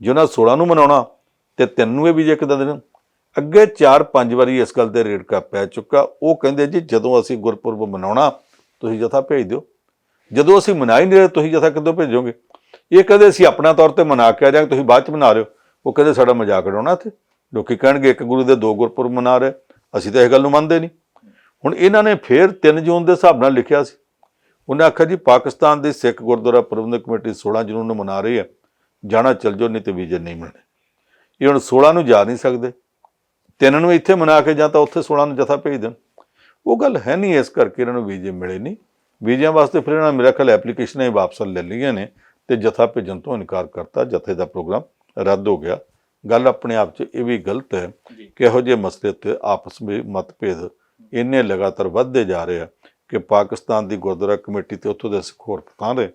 ਜੇ ਉਹਨਾਂ 16 ਨੂੰ ਮਨਾਉਣਾ ਤੇ 3 ਨੂੰ ਇਹ ਵੀਜ਼ੇ ਕਿੱਦਾਂ ਦੇਣ? ਅੱਗੇ 4-5 ਵਾਰੀ ਇਸ ਗੱਲ ਤੇ ਰੇੜਕਾ ਪੈ ਚੁੱਕਾ। ਉਹ ਕਹਿੰਦੇ ਜੀ ਜਦੋਂ ਅਸੀਂ ਗੁਰਪੁਰਬ ਮਨਾਉਣਾ ਤੁਸੀਂ ਜਥਾ ਭੇਜ ਦਿਓ, ਜਦੋਂ ਅਸੀਂ ਮਨਾ ਹੀ ਨਹੀਂ ਰਹੇ ਤੁਸੀਂ ਜਥਾ ਕਿੱਦੋਂ ਭੇਜੋਗੇ? ਇਹ ਕਹਿੰਦੇ ਅਸੀਂ ਆਪਣਾ ਤੌਰ ਤੇ ਮਨਾ ਕੇ ਆ ਜਾਵਾਂਗੇ, ਤੁਸੀਂ ਬਾਅਦ ਚ ਮਨਾ ਰਹੇ ਹੋ। ਉਹ ਕਹਿੰਦੇ ਸਾਡਾ ਮਜ਼ਾਕ ਉਡਾਉਣਾ ਇੱਥੇ, ਲੋਕੀ ਕਹਿਣਗੇ ਇੱਕ ਗੁਰੂ ਦੇ 2 ਗੁਰਪੁਰਬ ਮਨਾ ਰਹੇ, ਅਸੀਂ ਤਾਂ ਇਹ ਗੱਲ ਨੂੰ ਮੰਨਦੇ ਨਹੀਂ। ਹੁਣ ਇਹਨਾਂ ਨੇ ਫਿਰ 3 ਜੂਨ ਦੇ ਹਿਸਾਬ ਨਾਲ ਲਿਖਿਆ ਸੀ। ਉਹਨੇ ਆਖਿਆ ਜੀ ਪਾਕਿਸਤਾਨ ਦੀ ਸਿੱਖ ਗੁਰਦੁਆਰਾ ਪ੍ਰਬੰਧਕ ਕਮੇਟੀ 16 ਜੂਨ ਨੂੰ ਮਨਾ ਰਹੀ ਹੈ, ਜਾਣਾ ਚੱਲ ਜਾਓ, ਨਹੀਂ ਤੇ ਵੀਜ਼ੇ ਨਹੀਂ ਮਿਲਣੇ। ਇਹ ਹੁਣ 16 ਨੂੰ ਜਾ ਨਹੀਂ ਸਕਦੇ, 3 ਨੂੰ ਇੱਥੇ ਮਨਾ ਕੇ ਜਾਂ ਤਾਂ ਉੱਥੇ 16 ਨੂੰ ਜਥਾ ਭੇਜ ਦੇਣ। ਉਹ ਗੱਲ ਹੈ ਨਹੀਂ, ਇਸ ਕਰਕੇ ਇਹਨਾਂ ਨੂੰ ਵੀਜ਼ੇ ਮਿਲੇ ਨਹੀਂ। ਵੀਜ਼ਿਆਂ ਵਾਸਤੇ ਫਿਰ ਇਹਨਾਂ ਮੇਰਾ ਖਿਆਲ ਐਪਲੀਕੇਸ਼ਨਾਂ ਹੀ ਵਾਪਸ ਲੈ ਲਈਆਂ ਨੇ ਤੇ ਜਥਾ ਭੇਜਣ ਤੋਂ ਇਨਕਾਰ ਕਰਤਾ। ਜਥੇ ਦਾ ਪ੍ਰੋਗਰਾਮ ਰੱਦ ਹੋ ਗਿਆ। ਗੱਲ ਆਪਣੇ ਆਪ 'ਚ ਇਹ ਵੀ ਗਲਤ ਹੈ ਕਿ ਇਹੋ ਜਿਹੇ ਮਸਲੇ ਉੱਤੇ ਆਪਸ ਵਿੱਚ ਮਤਭੇਦ ਇੰਨੇ ਲਗਾਤਾਰ ਵੱਧਦੇ ਜਾ ਰਹੇ ਆ ਕਿ ਪਾਕਿਸਤਾਨ ਦੀ ਗੁਰਦੁਆਰਾ ਕਮੇਟੀ ਤੇ ਉੱਥੋਂ ਦੇ ਸਿੱਖ ਹੋਰ ਪਤਾਂ ਦੇ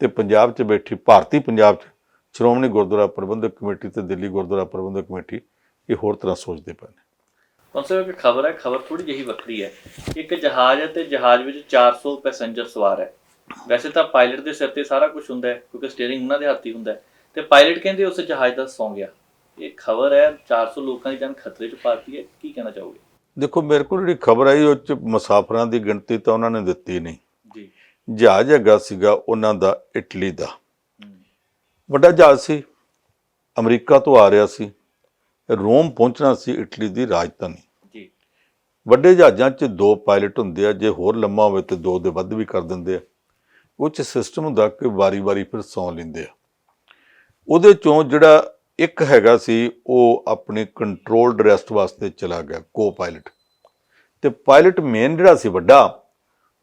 ਤੇ ਪੰਜਾਬ 'ਚ ਬੈਠੀ ਭਾਰਤੀ ਪੰਜਾਬ 'ਚ ਸ਼੍ਰੋਮਣੀ ਗੁਰਦੁਆਰਾ ਪ੍ਰਬੰਧਕ ਕਮੇਟੀ ਤੇ ਦਿੱਲੀ ਗੁਰਦੁਆਰਾ ਪ੍ਰਬੰਧਕ ਕਮੇਟੀ ਇਹ ਹੋਰ ਤਰ੍ਹਾਂ ਸੋਚਦੇ ਪਏ ਨੇ। ਪੰਸੋ ਇੱਕ ਖਬਰ ਹੈ, ਖਬਰ ਥੋੜੀ ਜਿਹੀ ਵੱਖਰੀ ਹੈ। ਇੱਕ ਜਹਾਜ਼ ਹੈ ਤੇ ਜਹਾਜ਼ ਵਿੱਚ 400 ਪੈਸੇਂਜਰ ਸਵਾਰ ਹੈ। ਵੈਸੇ ਤਾਂ ਪਾਇਲਟ ਦੇ ਸਿਰ ਤੇ ਸਾਰਾ ਕੁਝ ਹੁੰਦਾ ਹੈ ਕਿਉਂਕਿ ਸਟੀਅਰਿੰਗ ਉਹਨਾਂ ਦੇ ਹੱਥ ਹੀ ਹੁੰਦਾ ਹੈ, ਤੇ ਪਾਇਲਟ ਕਹਿੰਦੇ ਉਸ ਜਹਾਜ਼ ਦਾ ਸੌਂ ਗਿਆ। ਇਹ ਖਬਰ ਹੈ, 400 ਲੋਕਾਂ ਦੀ ਜਾਨ ਖਤਰੇ 'ਚ ਪਾਤੀ ਹੈ। ਕੀ ਕਹਿਣਾ ਚਾਹੋਗੇ? ਦੇਖੋ, ਮੇਰੇ ਕੋਲ ਜਿਹੜੀ ਖਬਰ ਆਈ ਉਹ 'ਚ ਮੁਸਾਫਰਾਂ ਦੀ ਗਿਣਤੀ ਤਾਂ ਉਹਨਾਂ ਨੇ ਦਿੱਤੀ ਨਹੀਂ ਜੀ। ਜਹਾਜ਼ ਹੈਗਾ ਸੀਗਾ ਉਹਨਾਂ ਦਾ ਇਟਲੀ ਦਾ, ਵੱਡਾ ਜਹਾਜ਼ ਸੀ, ਅਮਰੀਕਾ ਤੋਂ ਆ ਰਿਹਾ ਸੀ, ਰੋਮ ਪਹੁੰਚਣਾ ਸੀ, ਇਟਲੀ ਦੀ ਰਾਜਧਾਨੀ ਜੀ। ਵੱਡੇ ਜਹਾਜ਼ਾਂ 'ਚ 2 ਪਾਇਲਟ ਹੁੰਦੇ ਆ, ਜੇ ਹੋਰ ਲੰਮਾ ਹੋਵੇ ਤੇ 2 ਦੇ ਵੱਧ ਵੀ ਕਰ ਦਿੰਦੇ ਆ। ਉਹ 'ਚ ਸਿਸਟਮ ਹੁੰਦਾ ਕਿ ਵਾਰੀ-ਵਾਰੀ ਫਿਰ ਸੌਂ ਲੈਂਦੇ ਆ। ਉਹਦੇ 'ਚੋਂ ਜਿਹੜਾ ਇੱਕ ਹੈਗਾ ਸੀ ਉਹ ਆਪਣੀ ਕੰਟਰੋਲਡ ਰੈਸਟ ਵਾਸਤੇ ਚਲਾ ਗਿਆ, ਕੋ ਪਾਇਲਟ। ਤੇ ਪਾਇਲਟ ਮੇਨ ਜਿਹੜਾ ਸੀ ਵੱਡਾ,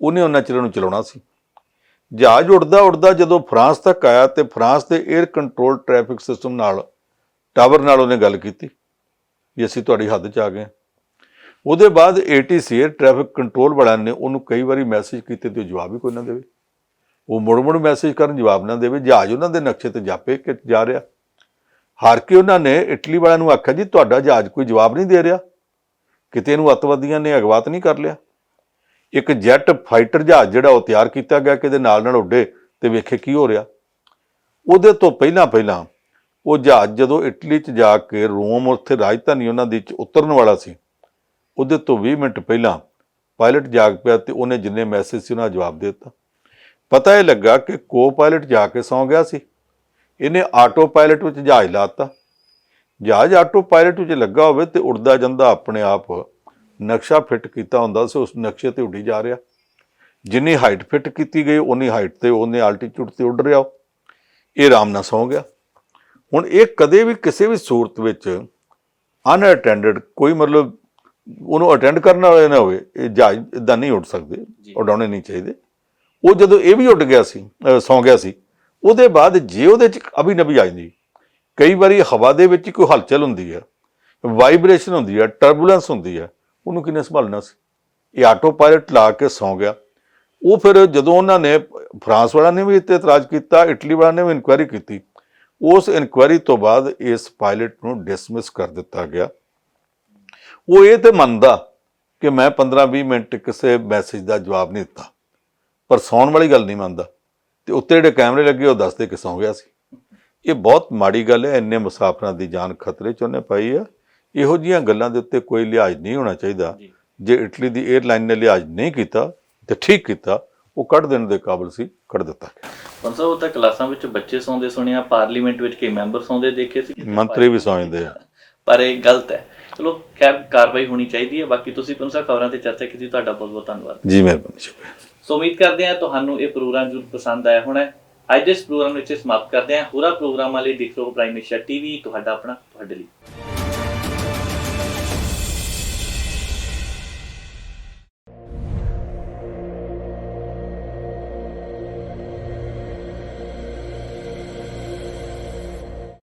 ਉਹਨੇ ਉਹਨਾਂ ਚਿਰਾਂ ਨੂੰ ਚਲਾਉਣਾ ਸੀ। ਜਹਾਜ਼ ਉੱਡਦਾ ਜਦੋਂ ਫਰਾਂਸ ਤੱਕ ਆਇਆ ਤੇ ਫਰਾਂਸ ਦੇ 에ਅਰ ਕੰਟਰੋਲ ਟ੍ਰੈਫਿਕ ਸਿਸਟਮ ਨਾਲ, ਟਾਵਰ ਨਾਲ ਉਹਨੇ ਗੱਲ ਕੀਤੀ ਵੀ ਅਸੀਂ ਤੁਹਾਡੀ ਹੱਦ 'ਚ ਆ ਗਏ। ਉਹਦੇ ਬਾਅਦ ATC ਟ੍ਰੈਫਿਕ ਕੰਟਰੋਲ ਵਾਲਿਆਂ ਨੇ ਉਹਨੂੰ ਕਈ ਵਾਰੀ ਮੈਸੇਜ ਕੀਤੇ ਤੇ ਉਹ ਜਵਾਬ ਹੀ ਕੋਈ ਨਾ ਦੇਵੇ, ਉਹ ਮੁੜ ਮੈਸੇਜ ਕਰਨ ਜਵਾਬ ਨਾ ਦੇਵੇ। ਜਹਾਜ਼ ਉਹਨਾਂ ਦੇ ਨਕਸ਼ੇ ਤੇ ਜਾਪੇ ਕਿ ਜਾ ਰਿਹਾ। ਹਾਰ ਕੇ ਉਹਨਾਂ ਨੇ ਇਟਲੀ ਵਾਲਿਆਂ ਨੂੰ ਆਖਿਆ ਜੀ ਤੁਹਾਡਾ ਜਹਾਜ਼ ਕੋਈ ਜਵਾਬ ਨਹੀਂ ਦੇ ਰਿਹਾ, ਕਿਤੇ ਇਹਨੂੰ ਅੱਤਵਾਦੀਆਂ ਨੇ ਅਗਵਾਤ ਨਹੀਂ ਕਰ ਲਿਆ। ਇੱਕ ਜੈਟ ਫਾਈਟਰ ਜਹਾਜ਼ ਜਿਹੜਾ ਉਹ ਤਿਆਰ ਕੀਤਾ ਗਿਆ ਕਿ ਇਹਦੇ ਨਾਲ ਉੱਡੇ ਤੇ ਵੇਖੇ ਕੀ ਹੋ ਰਿਹਾ। ਉਹਦੇ ਤੋਂ ਪਹਿਲਾਂ ਉਹ ਜਹਾਜ਼ ਜਦੋਂ ਇਟਲੀ 'ਚ ਜਾ ਕੇ ਰੋਮ, ਉੱਥੇ ਰਾਜਧਾਨੀ ਉਹਨਾਂ ਦੀ 'ਚ ਉਤਰਨ ਵਾਲਾ ਸੀ, ਉਹਦੇ ਤੋਂ 20 ਮਿੰਟ ਪਹਿਲਾਂ ਪਾਇਲਟ ਜਾਗ ਪਿਆ ਤੇ ਉਹਨੇ ਜਿੰਨੇ ਮੈਸੇਜ ਸੀ ਉਹਨਾਂ ਦਾ ਜਵਾਬ ਦੇ ਦਿੱਤਾ। ਪਤਾ ਇਹ ਲੱਗਾ ਕਿ ਕੋ ਪਾਇਲਟ ਜਾ ਕੇ ਸੌਂ ਗਿਆ ਸੀ, ਇਹਨੇ ਆਟੋ ਪਾਇਲਟ ਵਿੱਚ ਜਹਾਜ਼ ਲਾਤਾ। ਜਹਾਜ਼ ਆਟੋ ਪਾਇਲਟ ਵਿੱਚ ਲੱਗਾ ਹੋਵੇ ਤੇ ਉੜਦਾ ਜਾਂਦਾ ਆਪਣੇ ਆਪ ਨਕਸ਼ਾ ਫਿੱਟ ਕੀਤਾ ਹੁੰਦਾ ਸੀ, ਉਸ ਨਕਸ਼ੇ ਤੇ ਉੱਡੀ ਜਾ ਰਿਹਾ। ਜਿੰਨੀ ਹਾਈਟ ਫਿੱਟ ਕੀਤੀ ਗਈ ਉਨੀ ਹਾਈਟ ਤੇ ਉਹਨੇ ਆਲਟੀਟਿਊਡ ਤੇ ਉੱਡ ਰਿਹਾ। ਇਹ ਆਰਾਮ ਨਾਲ ਸੌਂ ਗਿਆ। ਹੁਣ ਇਹ ਕਦੇ ਵੀ ਕਿਸੇ ਵੀ ਸੂਰਤ ਵਿੱਚ ਅਨਅਟੈਂਡਡ, ਕੋਈ ਮਤਲਬ ਉਹਨੂੰ ਅਟੈਂਡ ਕਰਨ ਵਾਲੇ ਨਾ ਹੋਵੇ, ਇਹ ਜਹਾਜ਼ ਇੱਦਾਂ ਨਹੀਂ ਉੱਡ ਸਕਦੇ, ਉਡਾਉਣੇ ਨਹੀਂ ਚਾਹੀਦੇ। ਉਹ ਜਦੋਂ ਇਹ ਵੀ ਉੱਡ ਗਿਆ ਸੀ, ਸੌਂ ਗਿਆ ਸੀ, ਉਹਦੇ ਬਾਅਦ ਜੇ ਉਹਦੇ 'ਚ ਅਭਿਨਵੀ ਆ ਜਾਂਦੀ, ਕਈ ਵਾਰੀ ਹਵਾ ਦੇ ਵਿੱਚ ਕੋਈ ਹਲਚਲ ਹੁੰਦੀ ਹੈ, ਵਾਈਬ੍ਰੇਸ਼ਨ ਹੁੰਦੀ ਹੈ, ਟਰਬੂਲੈਂਸ ਹੁੰਦੀ ਹੈ, ਉਹਨੂੰ ਕਿਹਨੇ ਸੰਭਾਲਣਾ ਸੀ। ਇਹ ਆਟੋ ਪਾਇਲਟ ਲਾ ਕੇ ਸੌਂ ਗਿਆ। ਉਹ ਫਿਰ ਜਦੋਂ ਉਹਨਾਂ ਨੇ, ਫਰਾਂਸ ਵਾਲਿਆਂ ਨੇ ਵੀ ਇੱਥੇ ਇਤਰਾਜ਼ ਕੀਤਾ, ਇਟਲੀ ਵਾਲਿਆਂ ਨੇ ਵੀ ਇਨਕੁਆਇਰੀ ਕੀਤੀ, ਉਸ ਇਨਕੁਆਇਰੀ ਤੋਂ ਬਾਅਦ ਇਸ ਪਾਇਲਟ ਨੂੰ ਡਿਸਮਿਸ ਕਰ ਦਿੱਤਾ ਗਿਆ। ਉਹ ਇਹ ਤੇ ਮੰਨਦਾ ਕਿ ਮੈਂ 15-20 ਮਿੰਟ ਕਿਸੇ ਮੈਸੇਜ ਦਾ ਜਵਾਬ ਨਹੀਂ ਦਿੱਤਾ, ਪਰ ਸੌਣ ਵਾਲੀ ਗੱਲ ਨਹੀਂ ਮੰਨਦਾ। ਤੇ ਉੱਤੇ ਜਿਹੜੇ ਕੈਮਰੇ ਲੱਗੇ ਉਹ ਦੱਸਦੇ ਕਿ ਸੌਂ ਗਿਆ ਸੀ। ਇਹ ਬਹੁਤ ਮਾੜੀ ਗੱਲ ਹੈ। ਇੰਨੇ ਮੁਸਾਫਰਾਂ ਦੀ ਜਾਨ ਖਤਰੇ 'ਚ ਉਹਨੇ ਪਾਈ ਆ। ਇਹੋ ਜਿਹੀਆਂ ਗੱਲਾਂ ਦੇ ਉੱਤੇ ਕੋਈ ਲਿਹਾਜ਼ ਨਹੀਂ ਹੋਣਾ ਚਾਹੀਦਾ। ਜੇ ਇਟਲੀ ਦੀ 에ਅਰਲਾਈਨ ਨੇ ਲਿਹਾਜ਼ ਨਹੀਂ ਕੀਤਾ ਤੇ ਠੀਕ ਕੀਤਾ, ਉਹ ਕੱਢ ਦੇਣ ਦੇ ਕਾਬਲ ਸੀ, ਕੱਢ ਦਿੱਤਾ ਗਿਆ। ਪੰਸਾ ਉਹ ਤਾਂ ਕਲਾਸਾਂ ਵਿੱਚ ਬੱਚੇ ਸੌਂਦੇ ਸੁਣਿਆ, ਪਾਰਲੀਮੈਂਟ ਵਿੱਚ ਕਈ ਮੈਂਬਰ ਸੌਂਦੇ ਦੇਖੇ ਸੀ, ਮੰਤਰੀ ਵੀ ਸੌਂ ਜਾਂਦੇ ਆ, ਪਰ ਇਹ ਗਲਤ ਹੈ। ਚਲੋ ਖੈਰ, ਕਾਰਵਾਈ ਹੋਣੀ ਚਾਹੀਦੀ ਹੈ। ਬਾਕੀ ਤੁਸੀਂ ਪੰਸਾ ਖਬਰਾਂ ਤੇ ਚਰਚਾ ਕੀਤੀ, ਤੁਹਾਡਾ ਬਹੁਤ ਬਹੁਤ ਧੰਨਵਾਦ ਜੀ। ਮਿਹਰਬਾਨੀ, ਸ਼ੁਕਰੀਆ। ਸੋ ਉਮੀਦ ਕਰਦੇ ਹਾਂ ਤੁਹਾਨੂੰ ਇਹ ਪ੍ਰੋਗਰਾਮ ਜ਼ਰੂਰ ਪਸੰਦ ਆਇਆ ਹੋਣਾ। ਅੱਜ ਦੇ ਇਸ ਪ੍ਰੋਗਰਾਮ ਵਿੱਚ ਸਮਾਪਤ ਕਰਦੇ ਹਾਂ। ਹੋਰਾਂ ਪ੍ਰੋਗਰਾਮਾਂ ਲਈ ਦੇਖ ਰਹੋ ਪ੍ਰਾਈਮ ਏਸ਼ੀਆ TV, ਤੁਹਾਡਾ ਆਪਣਾ, ਤੁਹਾਡੇ ਲਈ।